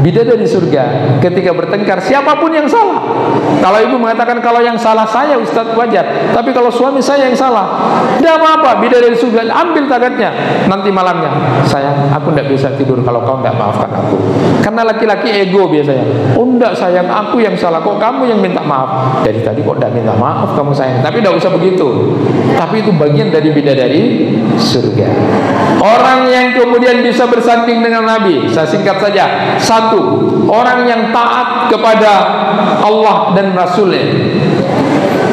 Bidadari surga ketika bertengkar siapapun yang salah. Kalau ibu mengatakan kalau yang salah saya Ustaz wajar, tapi kalau suami saya yang salah, tidak apa-apa. Bidadari surga ambil tangannya. Nanti malamnya, sayang, aku tidak bisa tidur kalau kau tidak maafkan aku. Karena laki-laki ego biasanya. Oh enggak sayang, aku yang salah, kok kamu yang minta maaf. Dari tadi kok tidak minta maaf kamu sayang. Tapi tidak usah begitu. Tapi itu bagian dari bidadari surga. Orang yang kemudian bisa bersanding dengan Nabi, saya singkat saja. 1, orang yang taat kepada Allah dan Rasulnya.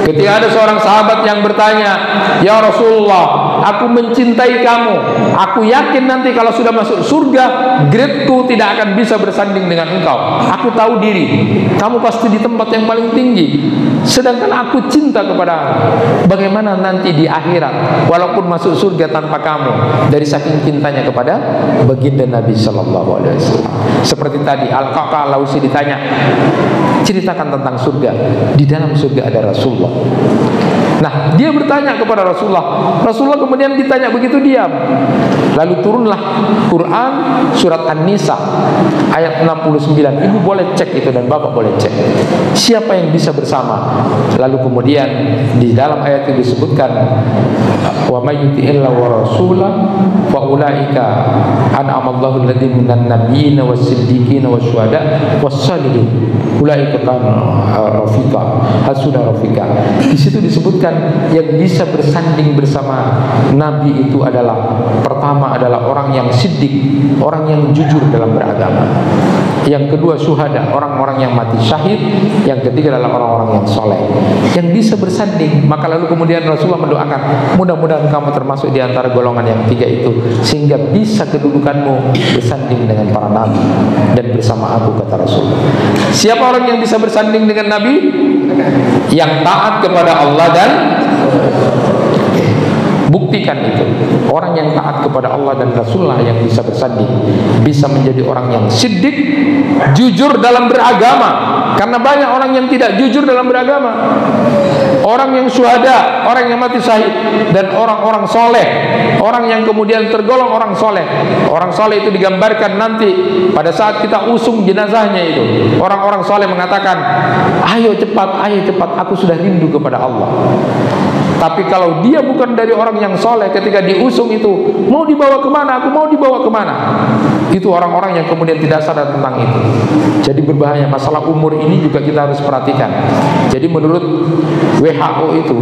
Ketika Ketika ada seorang sahabat yang bertanya, "Ya Rasulullah, aku mencintai kamu. Aku yakin nanti kalau sudah masuk surga, gradeku tidak akan bisa bersanding dengan engkau. Aku tahu diri, kamu pasti di tempat yang paling tinggi. Sedangkan aku cinta kepadamu. Bagaimana nanti di akhirat, walaupun masuk surga tanpa kamu?" Dari saking cintanya kepada baginda Nabi Sallallahu Alaihi Wasallam. Seperti tadi Al-Qaqa Al-Lausi ditanya, ceritakan tentang surga. Di dalam surga ada Rasulullah. Nah, dia bertanya kepada Rasulullah. Rasulullah kemudian ditanya begitu diam. Lalu turunlah Quran surat An-Nisa ayat 69. Ibu boleh cek itu dan bapak boleh cek. Siapa yang bisa bersama? Lalu kemudian di dalam ayat itu disebutkan, wa may yuti'illah wa rasulah fa ulaika an'amallahu alladziina minan nabiyyin was-siddiqin wasyuhada was-shalihin ulaika rafiqa hasuna rafiqa. Di situ disebutkan yang bisa bersanding bersama Nabi itu adalah, pertama adalah orang yang siddiq, orang yang jujur dalam beragama. Yang kedua syuhada, orang-orang yang mati syahid. Yang ketiga adalah orang-orang yang soleh, yang bisa bersanding. Maka lalu kemudian Rasulullah mendoakan, mudah-mudahan kamu termasuk di antara golongan yang tiga itu, sehingga bisa kedudukanmu bersanding dengan para nabi dan bersama aku, kata Rasulullah. Siapa orang yang bisa bersanding dengan Nabi? Yang taat kepada Allah dan buktikan itu. Orang yang taat kepada Allah dan Rasulullah yang bisa bersanding, bisa menjadi orang yang siddiq, jujur dalam beragama. Karena banyak orang yang tidak jujur dalam beragama. Orang yang syuhada, orang yang mati syahid, dan orang-orang soleh, orang yang kemudian tergolong orang soleh. Orang soleh itu digambarkan nanti pada saat kita usung jenazahnya itu. Orang-orang soleh mengatakan, ayo cepat, aku sudah rindu kepada Allah. Tapi kalau dia bukan dari orang yang soleh, ketika diusung itu, mau dibawa kemana? Aku mau dibawa kemana? Itu orang-orang yang kemudian tidak sadar tentang itu. Jadi berbahaya. Masalah umur ini juga kita harus perhatikan. Jadi menurut WHO itu,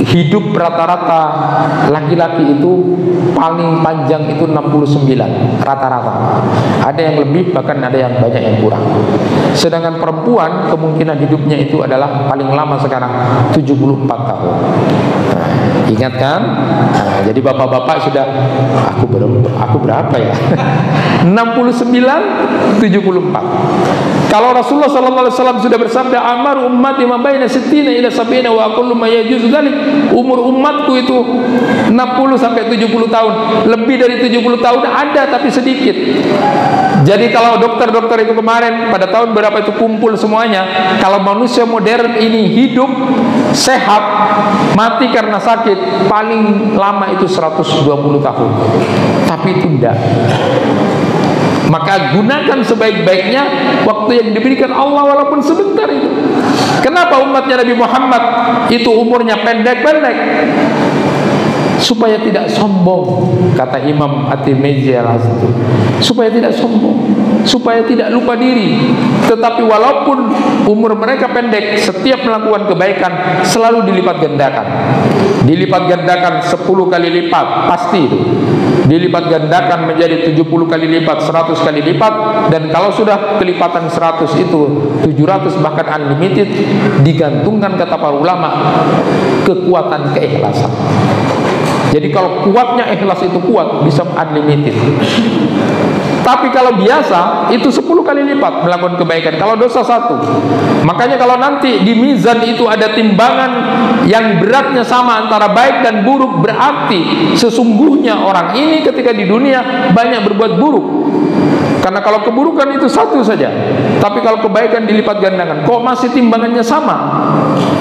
hidup rata-rata laki-laki itu paling panjang itu 69 rata-rata. Ada yang lebih, bahkan ada yang banyak yang kurang. Sedangkan perempuan kemungkinan hidupnya itu adalah paling lama sekarang 74 tahun. Nah, ingat kan? Nah, jadi bapak-bapak sudah, aku berapa ya? 69, 74. Kalau Rasulullah SAW sudah bersabda, amar ummati ma baina sittina ila sab'ina wa kullu ma yajuzu dzalik. Umur umatku itu 60 sampai 70 tahun. Lebih dari 70 tahun ada tapi sedikit. Jadi kalau dokter-dokter itu kemarin pada tahun berapa itu kumpul semuanya, kalau manusia modern ini hidup sehat, mati karena sakit, paling lama itu 120 tahun. Tapi itu enggak. Maka gunakan sebaik-baiknya waktu yang diberikan Allah walaupun sebentar itu. Kenapa umatnya Nabi Muhammad itu umurnya pendek-pendek? Supaya tidak sombong, kata Imam At-Tirmidzi al-Hasan. Supaya tidak sombong, supaya tidak lupa diri. Tetapi walaupun umur mereka pendek, setiap melakukan kebaikan selalu dilipat gandakan. Dilipat gandakan 10 kali lipat, pasti itu. Dilipat gandakan menjadi 70 kali lipat, 100 kali lipat. Dan kalau sudah kelipatan 100 itu 700 bahkan unlimited, digantungkan kata para ulama kekuatan keikhlasan. Jadi kalau kuatnya ikhlas itu kuat, bisa unlimited. Tapi kalau biasa itu 10 kali lipat melakukan kebaikan. Kalau dosa 1. Makanya kalau nanti di mizan itu ada timbangan yang beratnya sama antara baik dan buruk, berarti sesungguhnya orang ini ketika di dunia banyak berbuat buruk. Karena kalau keburukan itu 1 saja, tapi kalau kebaikan dilipat gandakan, kok masih timbangannya sama?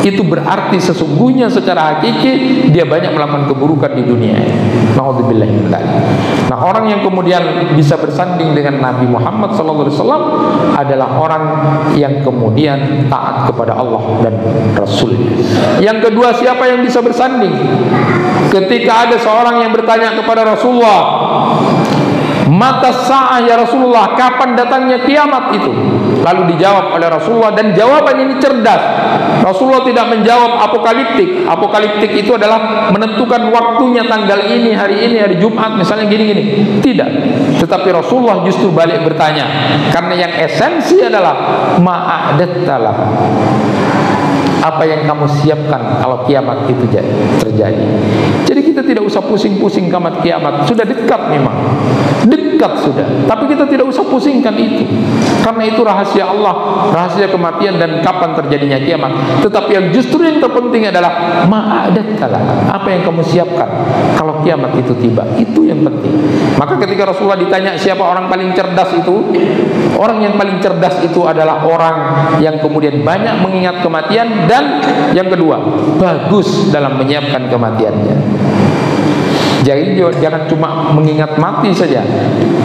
Itu berarti sesungguhnya secara hakiki dia banyak melakukan keburukan di dunia. Nauzubillah min dzalik. Nah, orang yang kemudian bisa bersanding dengan Nabi Muhammad SAW adalah orang yang kemudian taat kepada Allah dan Rasul. Yang kedua, siapa yang bisa bersanding? Ketika ada seorang yang bertanya kepada Rasulullah, mata sa'ah ya Rasulullah, kapan datangnya kiamat itu? Lalu dijawab oleh Rasulullah, dan jawaban ini cerdas. Rasulullah tidak menjawab apokaliptik. Apokaliptik itu adalah menentukan waktunya, tanggal ini, hari Jumat misalnya gini-gini. Tidak. Tetapi Rasulullah justru balik bertanya, karena yang esensi adalah ma'adattalah. apa yang kamu siapkan kalau kiamat itu terjadi. Jadi kita tidak usah pusing-pusing kiamat. Sudah dekat memang, dekat sudah. Tapi kita tidak usah pusingkan itu, karena itu rahasia Allah, rahasia kematian dan kapan terjadinya kiamat. Tetapi yang justru yang terpenting adalah ma'adatkala, apa yang kamu siapkan kalau kiamat itu tiba. Itu yang penting. Maka ketika Rasulullah ditanya siapa orang paling cerdas itu, orang yang paling cerdas itu adalah orang yang kemudian banyak mengingat kematian, dan yang kedua, bagus dalam menyiapkan kematiannya. Jadi jangan cuma mengingat mati saja,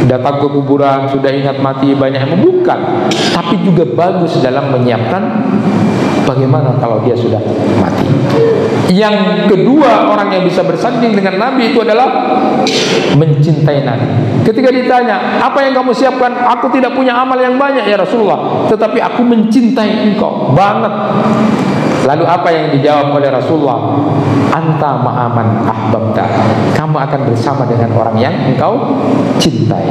datang ke kuburan sudah ingat mati, banyak yang bukan, tapi juga bagus dalam menyiapkan bagaimana kalau dia sudah mati. Yang kedua, orang yang bisa bersanding dengan Nabi itu adalah mencintai Nabi. Ketika ditanya, apa yang kamu siapkan? Aku tidak punya amal yang banyak ya Rasulullah, tetapi aku mencintai engkau banget. Lalu apa yang dijawab oleh Rasulullah? Anta ma'aman ahbabta, kamu akan bersama dengan orang yang engkau cintai.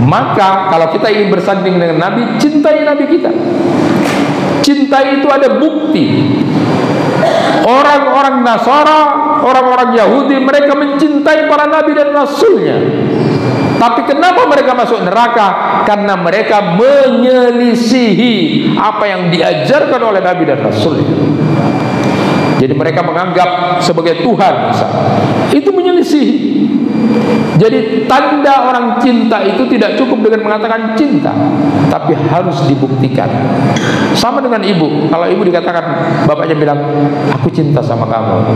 Maka kalau kita ingin bersanding dengan Nabi, cintai Nabi kita. Cintai itu ada bukti. Orang-orang Nasara, orang-orang Yahudi, mereka mencintai para nabi dan rasulnya. Tapi kenapa mereka masuk neraka? Karena mereka menyelisihi apa yang diajarkan oleh nabi dan rasulnya. Jadi mereka menganggap sebagai Tuhan, itu menyelisihi. Jadi tanda orang cinta itu tidak cukup dengan mengatakan cinta, tapi harus dibuktikan. Sama dengan ibu. Kalau ibu dikatakan, bapaknya bilang, aku cinta sama kamu,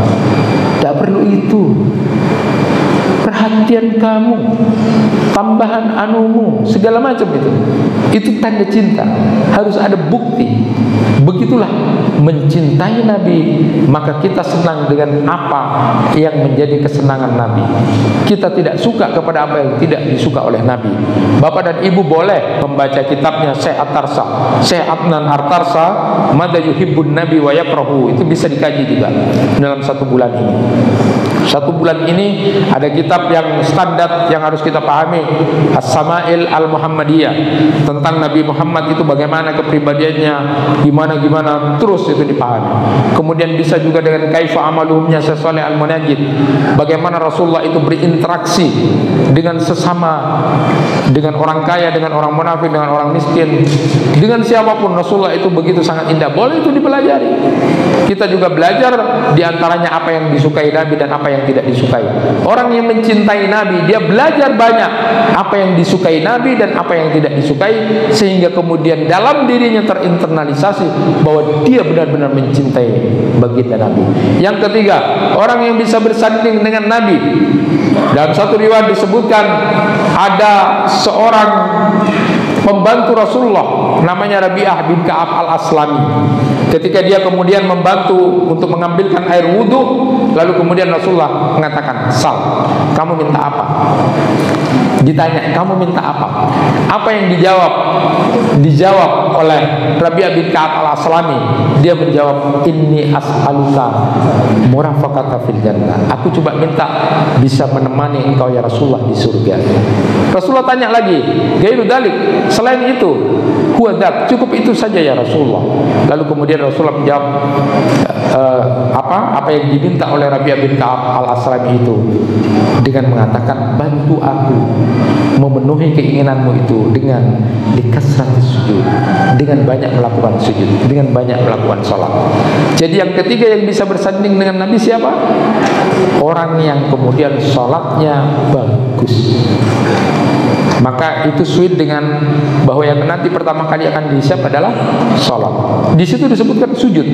tidak perlu itu. Perhatian kamu, tambahan anumu, segala macam itu tanda cinta. Harus ada bukti. Begitulah mencintai Nabi, maka kita senang dengan apa yang menjadi kesenangan Nabi. Kita tidak suka kepada apa yang tidak disuka oleh Nabi. Bapak dan ibu boleh membaca kitabnya Syekh At-Tarsa, Syekh Adnan At-Tarsa, Mada Yuhibbun Nabi wa Yakrahu. Itu bisa dikaji juga dalam 1 bulan ini. 1 bulan ini ada kitab yang standar yang harus kita pahami, As-Sama'il Al-Muhammadiyah, tentang Nabi Muhammad itu bagaimana kepribadiannya, gimana terus itu dipahami. Kemudian bisa juga dengan Kaifa Amaluhumnya Syekh Shalih Al-Munajjid, bagaimana Rasulullah itu berinteraksi dengan sesama, dengan orang kaya, dengan orang munafik, dengan orang miskin, dengan siapapun. Rasulullah itu begitu sangat indah. Boleh itu dipelajari. Kita juga belajar diantaranya apa yang disukai Nabi dan apa yang tidak disukai. Orang yang mencintai Nabi, dia belajar banyak apa yang disukai Nabi dan apa yang tidak disukai, sehingga kemudian dalam dirinya terinternalisasi bahwa dia benar-benar mencintai baginda Nabi. Yang ketiga, orang yang bisa bersanding dengan Nabi. Dalam satu riwayat disebutkan ada seorang pembantu Rasulullah namanya Rabi'ah bin Ka'ab Al-Aslami. Ketika dia kemudian membantu untuk mengambilkan air wudhu, lalu kemudian Rasulullah mengatakan, "Sal, kamu minta apa?" Ditanya, "Kamu minta apa?" Apa yang dijawab? Dijawab oleh Rabi'ah bin Ka'ab Al-Aslami. Dia menjawab, "Inni as'aluka murafaqata fil jannah." Aku coba minta bisa menemani engkau ya Rasulullah di surga. Rasulullah tanya lagi, "Gairu dalik, selain itu?" "Huwa dak, cukup itu saja ya Rasulullah." Lalu kemudian Rasulullah menjawab, apa yang diminta oleh Rabi'ah bin Ka'ab Al-Aslami itu, dengan mengatakan, "Bantu aku memenuhi keinginanmu itu dengan dikasrati sujud, dengan banyak melakukan sujud, dengan banyak melakukan sholat." Jadi yang ketiga yang bisa bersanding dengan Nabi siapa? Orang yang kemudian sholatnya bagus. Maka itu suit dengan bahwa yang nanti pertama kali akan dihisab adalah sholat. Di situ disebutkan sujud.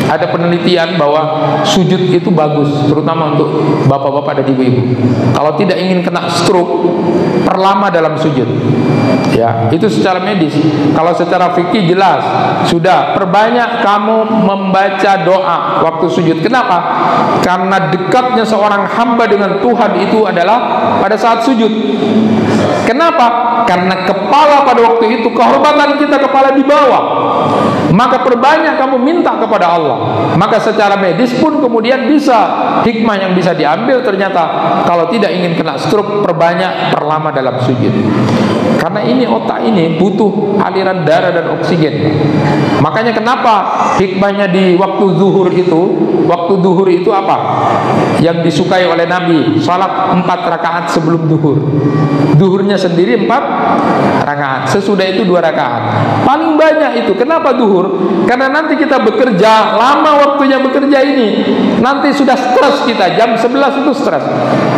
Ada penelitian bahwa sujud itu bagus, terutama untuk bapak-bapak dan ibu-ibu. Kalau tidak ingin kena stroke, perlama dalam sujud. Ya, itu secara medis. Kalau secara fikih jelas, sudah perbanyak kamu membaca doa waktu sujud. Kenapa? Karena dekatnya seorang hamba dengan Tuhan itu adalah pada saat sujud. Kenapa? Karena kepala pada waktu itu, kehormatan kita kepala di bawah. Maka perbanyak kamu minta kepada Allah. Maka secara medis pun kemudian bisa, hikmah yang bisa diambil ternyata, kalau tidak ingin kena stroke, perbanyak perlama dalam sujud. Karena ini otak ini butuh aliran darah dan oksigen. Makanya kenapa hikmahnya di waktu zuhur itu, waktu zuhur itu apa? Yang disukai oleh Nabi, salat 4 rakaat sebelum zuhur. Zuhurnya sendiri 4 rakaat, sesudah itu 2 rakaat. Paling banyak itu. Kenapa zuhur? Karena nanti kita bekerja, lama waktunya bekerja ini. Nanti sudah stres kita, jam 11 itu stres.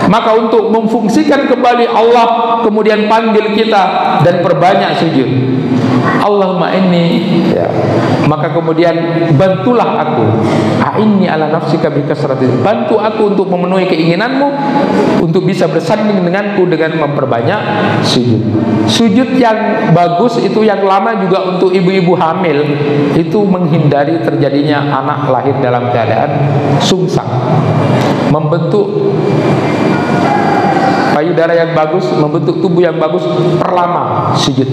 Maka untuk memfungsikan kembali Allah kemudian panggil kita dan perbanyak sujud. Allahumma inni, ya. Maka kemudian bantulah aku, a'inni ala nafsika bi kasrati, bantu aku untuk memenuhi keinginanmu, untuk bisa bersanding denganku dengan memperbanyak sujud. Sujud yang bagus itu yang lama juga untuk ibu-ibu hamil, itu menghindari terjadinya anak lahir dalam keadaan sungsang, membentuk payudara yang bagus, membentuk tubuh yang bagus, perlama sujud.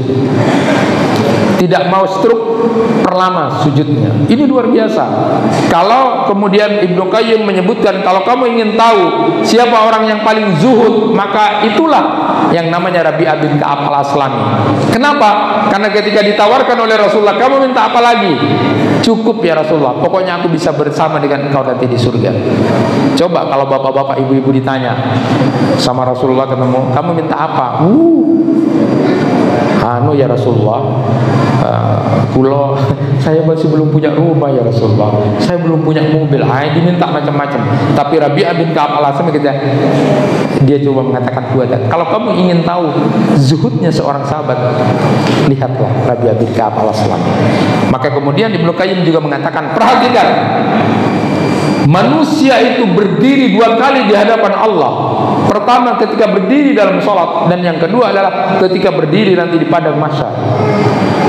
Tidak mau stroke, perlama sujudnya. Ini luar biasa. Kalau kemudian Ibnu Qayyim menyebutkan, kalau kamu ingin tahu siapa orang yang paling zuhud, maka itulah yang namanya Rabi'ah bin Ka'ab al-Aslami. Kenapa? Karena ketika ditawarkan oleh Rasulullah, kamu minta apa lagi? Cukup ya Rasulullah, pokoknya aku bisa bersama dengan engkau nanti di surga. Coba kalau bapak-bapak ibu-ibu ditanya sama Rasulullah, ketemu, kamu minta apa? Anu ya Rasulullah, kulo saya masih belum punya rumah ya Rasulullah, saya belum punya mobil. Diminta macam-macam. Tapi Rabi'ah bin Ka'ab al-Aslami dia coba mengatakan kalau kamu ingin tahu zuhudnya seorang sahabat, lihatlah Rabi'ah bin Ka'ab al-Aslami. Maka kemudian Ibnu Qayyim juga mengatakan, perhatikan, manusia itu berdiri 2 kali di hadapan Allah. Pertama ketika berdiri dalam sholat, dan yang kedua adalah ketika berdiri nanti di padang mahsyar.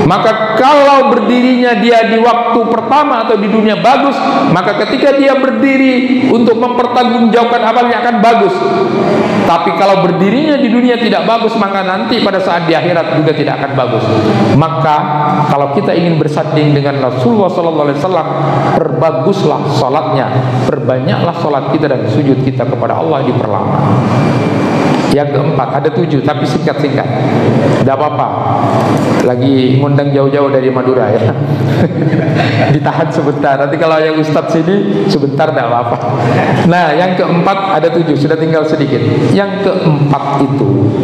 Maka kalau berdirinya dia di waktu pertama atau di dunia bagus, maka ketika dia berdiri untuk mempertanggungjawabkan amalnya akan bagus. Tapi kalau berdirinya di dunia tidak bagus, maka nanti pada saat di akhirat juga tidak akan bagus. Maka kalau kita ingin bersanding dengan Rasulullah SAW, perbaguslah sholatnya, perbanyaklah sholat kita dan sujud kita kepada Allah diperlama. Yang keempat, ada 7 tapi singkat-singkat, tidak apa-apa, lagi ngundang jauh-jauh dari Madura ya. Ditahan sebentar, nanti kalau yang Ustadz sini sebentar tidak apa-apa. Nah yang keempat ada 7, sudah tinggal sedikit. Yang keempat itu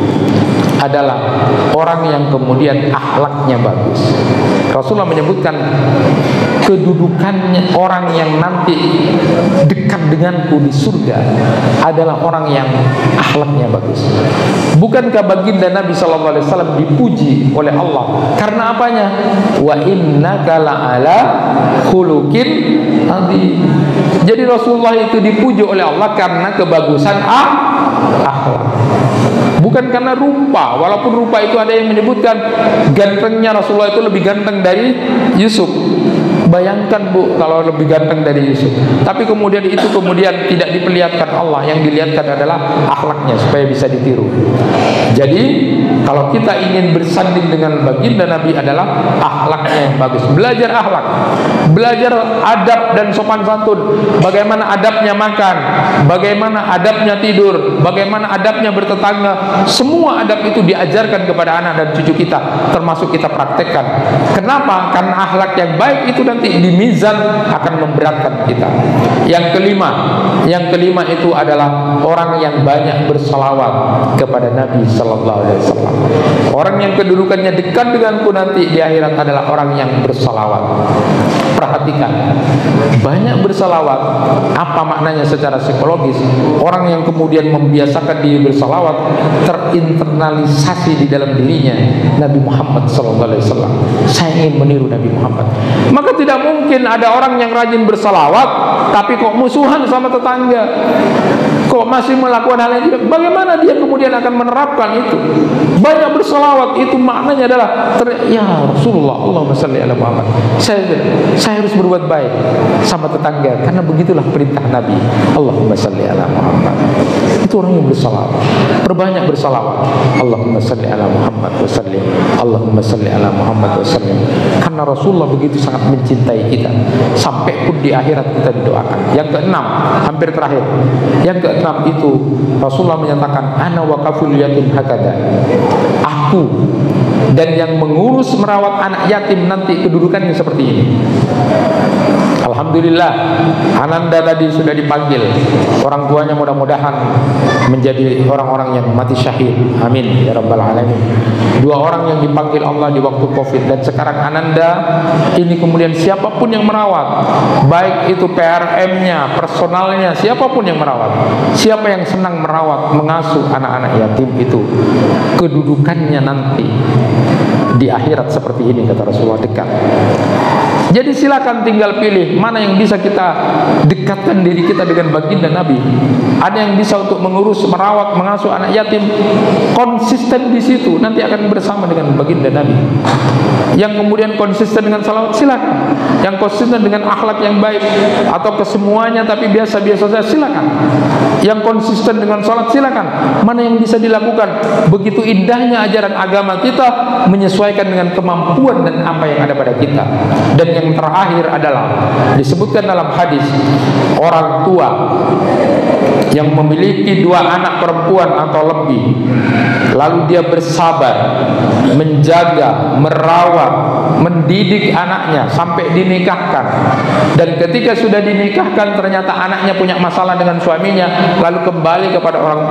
adalah orang yang kemudian akhlaknya bagus. Rasulullah menyebutkan kedudukannya orang yang nanti dekat denganku di surga adalah orang yang akhlaknya bagus. Bukankah baginda Nabi SAW dipuji oleh Allah karena apanya? Wa innaka la'ala khuluqin adzim. Jadi Rasulullah itu dipuji oleh Allah karena kebagusan akhlak, bukan karena rupa. Walaupun rupa itu ada yang menyebutkan gantengnya Rasulullah itu lebih ganteng dari Yusuf. Bayangkan Bu, kalau lebih ganteng dari Yusuf. Tapi kemudian itu kemudian tidak diperlihatkan Allah. Yang dilihatkan adalah akhlaknya supaya bisa ditiru. Jadi kalau kita ingin bersanding dengan baginda Nabi adalah akhlaknya yang bagus. Belajar akhlak, belajar adab dan sopan santun. Bagaimana adabnya makan, bagaimana adabnya tidur, bagaimana adabnya bertetangga. Semua adab itu diajarkan kepada anak dan cucu kita, termasuk kita praktekkan. Kenapa? Karena akhlak yang baik itu nanti di mizan akan memberatkan kita. Yang kelima itu adalah orang yang banyak bersalawat kepada Nabi Sallallahu Alaihi Wasallam. Orang yang kedudukannya dekat denganku nanti di akhirat adalah orang yang bersalawat. Perhatikan, banyak bersalawat apa maknanya secara psikologis? Orang yang kemudian membiasakan diri bersalawat terinternalisasi di dalam dirinya Nabi Muhammad SAW. Saya ingin meniru Nabi Muhammad. Maka tidak mungkin ada orang yang rajin bersalawat tapi kok musuhan sama tetangga, kok masih melakukan hal yang tidak. Bagaimana dia kemudian akan menerapkan itu? Banyak bersalawat itu maknanya adalah ya Rasulullah, Allahumma shalli ala Muhammad. Saya harus berbuat baik sama tetangga karena begitulah perintah Nabi. Allahumma shalli ala Muhammad. Itu itu orang yang bersalawat. Perbanyak bersalawat. Allahumma salli ala Muhammad wa sallim. Allahumma salli ala Muhammad wa sallim. Karena Rasulullah begitu sangat mencintai kita, sampai pun di akhirat kita didoakan. Yang keenam, hampir terakhir. Yang keenam itu Rasulullah menyatakan, ana wa kafil yatim hakada. Aku dan yang mengurus merawat anak yatim nanti kedudukannya seperti ini. Alhamdulillah, Ananda tadi sudah dipanggil. Orang tuanya mudah-mudahan menjadi orang-orang yang mati syahid. Amin ya rabbal alamin. Dua orang yang dipanggil Allah di waktu Covid, dan sekarang Ananda ini kemudian siapapun yang merawat, baik itu PRM-nya, personalnya, siapapun yang merawat, siapa yang senang merawat, mengasuh anak-anak yatim itu, kedudukannya nanti di akhirat seperti ini, kata Rasulullah, dekat. Jadi silakan tinggal pilih mana yang bisa kita dekatkan diri kita dengan baginda Nabi. Ada yang bisa untuk mengurus, merawat, mengasuh anak yatim, konsisten di situ, nanti akan bersama dengan baginda Nabi. Yang kemudian konsisten dengan salawat, silakan. Yang konsisten dengan akhlak yang baik, atau kesemuanya tapi biasa-biasa saja, silakan. Yang konsisten dengan salat, silakan. Mana yang bisa dilakukan. Begitu indahnya ajaran agama kita, menyesuaikan dengan kemampuan dan apa yang ada pada kita. Dan yang terakhir adalah disebutkan dalam hadis, orang tua yang memiliki 2 anak perempuan atau lebih, lalu dia bersabar menjaga, merawat, mendidik anaknya sampai dinikahkan, dan ketika sudah dinikahkan ternyata anaknya punya masalah dengan suaminya, lalu kembali kepada orang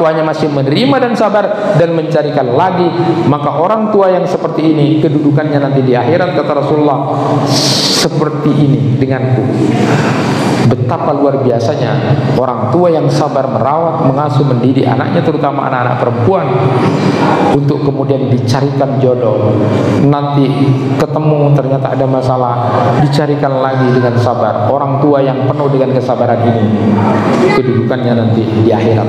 tuanya masih menerima dan sabar dan mencarikan lagi, maka orang tua yang seperti ini kedudukannya nanti di akhirat, kata Rasulullah, seperti ini denganku. Betapa luar biasanya orang tua yang sabar merawat, mengasuh, mendidik anaknya, terutama anak-anak perempuan, untuk kemudian dicarikan jodoh. Nanti ketemu ternyata ada masalah, dicarikan lagi dengan sabar. Orang tua yang penuh dengan kesabaran ini, kedudukannya nanti di akhirat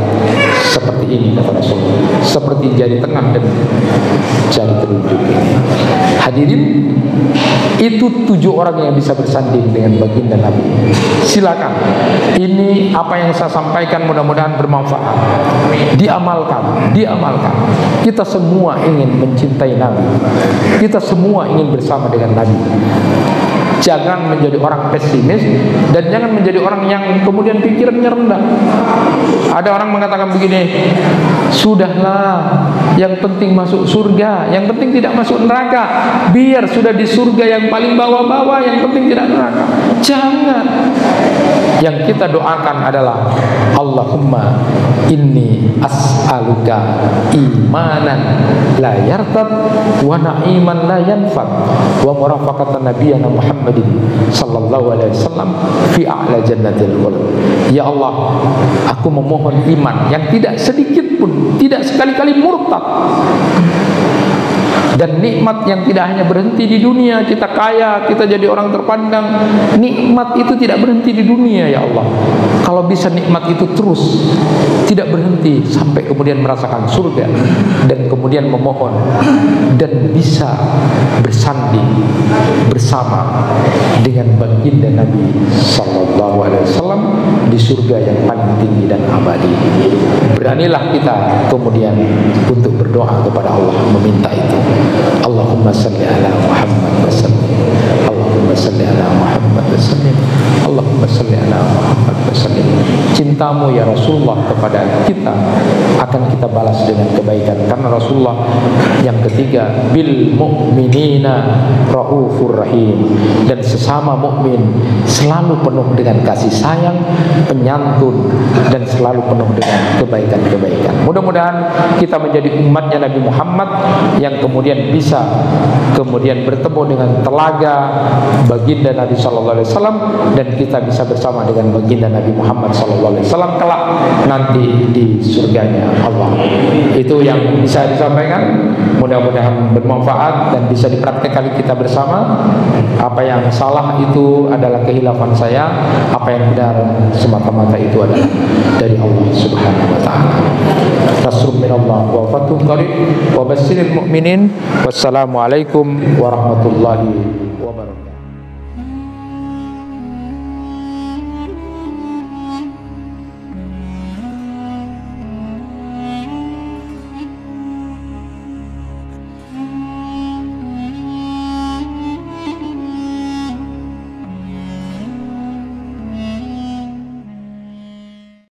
seperti ini, kata Rasulullah, seperti jari tengah dan jari telunjuk. Hadirin, itu 7 orang yang bisa bersanding dengan baginda Nabi. Silakan, ini apa yang saya sampaikan mudah-mudahan bermanfaat. Diamalkan. Kita semua ingin mencintai Nabi. Kita semua ingin bersama dengan Nabi. Jangan menjadi orang pesimis, dan jangan menjadi orang yang kemudian pikirannya rendah. Ada orang mengatakan begini, sudahlah, yang penting masuk surga, yang penting tidak masuk neraka. Biar sudah di surga yang paling bawah-bawah, yang penting tidak neraka. Jangan. Yang kita doakan adalah, Allahumma inni as'aluka imanan la yartab, wa na'iman la yanfad, wa murafaqatan nabiyyina Muhammadin sallallahu alaihi wasallam fi a'la jannatil khuld. Ya Allah, aku memohon iman yang tidak sedikit pun, tidak sekali-kali murtad, dan nikmat yang tidak hanya berhenti di dunia, kita kaya, kita jadi orang terpandang, nikmat itu tidak berhenti di dunia. Ya Allah, kalau bisa nikmat itu terus, tidak berhenti sampai kemudian merasakan surga, dan kemudian memohon dan bisa bersanding bersama dengan baginda Nabi sallallahu alaihi wasallam di surga yang paling tinggi dan abadi. Beranilah kita kemudian untuk berdoa kepada Allah, meminta itu. Allahumma salli ala Muhammad wa sallim. Allahumma salli ala Muhammad wa sallim. Allahumma salli ala Muhammad wa sallim. Cintamu ya Rasulullah kepada kita akan kita balas dengan kebaikan, karena Rasulullah yang ketiga, bil mu'minina raufur rahim, dan sesama mukmin selalu penuh dengan kasih sayang, penyantun, dan selalu penuh dengan kebaikan-kebaikan. Mudah-mudahan kita menjadi umatnya Nabi Muhammad yang kemudian bisa kemudian bertemu dengan telaga baginda Nabi sallallahu alaihi wasallam, dan kita bisa bersama dengan baginda Nabi Muhammad sallallahu alaihi wasallam kelak nanti di surganya Allah. Itu yang bisa disampaikan, mudah-mudahan bermanfaat dan bisa dipraktikkan kita bersama. Apa yang salah itu adalah kehilafan saya, apa yang benar semata-mata itu adalah dari Allah Subhanahu wa taala. Nasrun minallah wa fathun qarib wa basyiril mu'minin. Wassalamualaikum warahmatullahi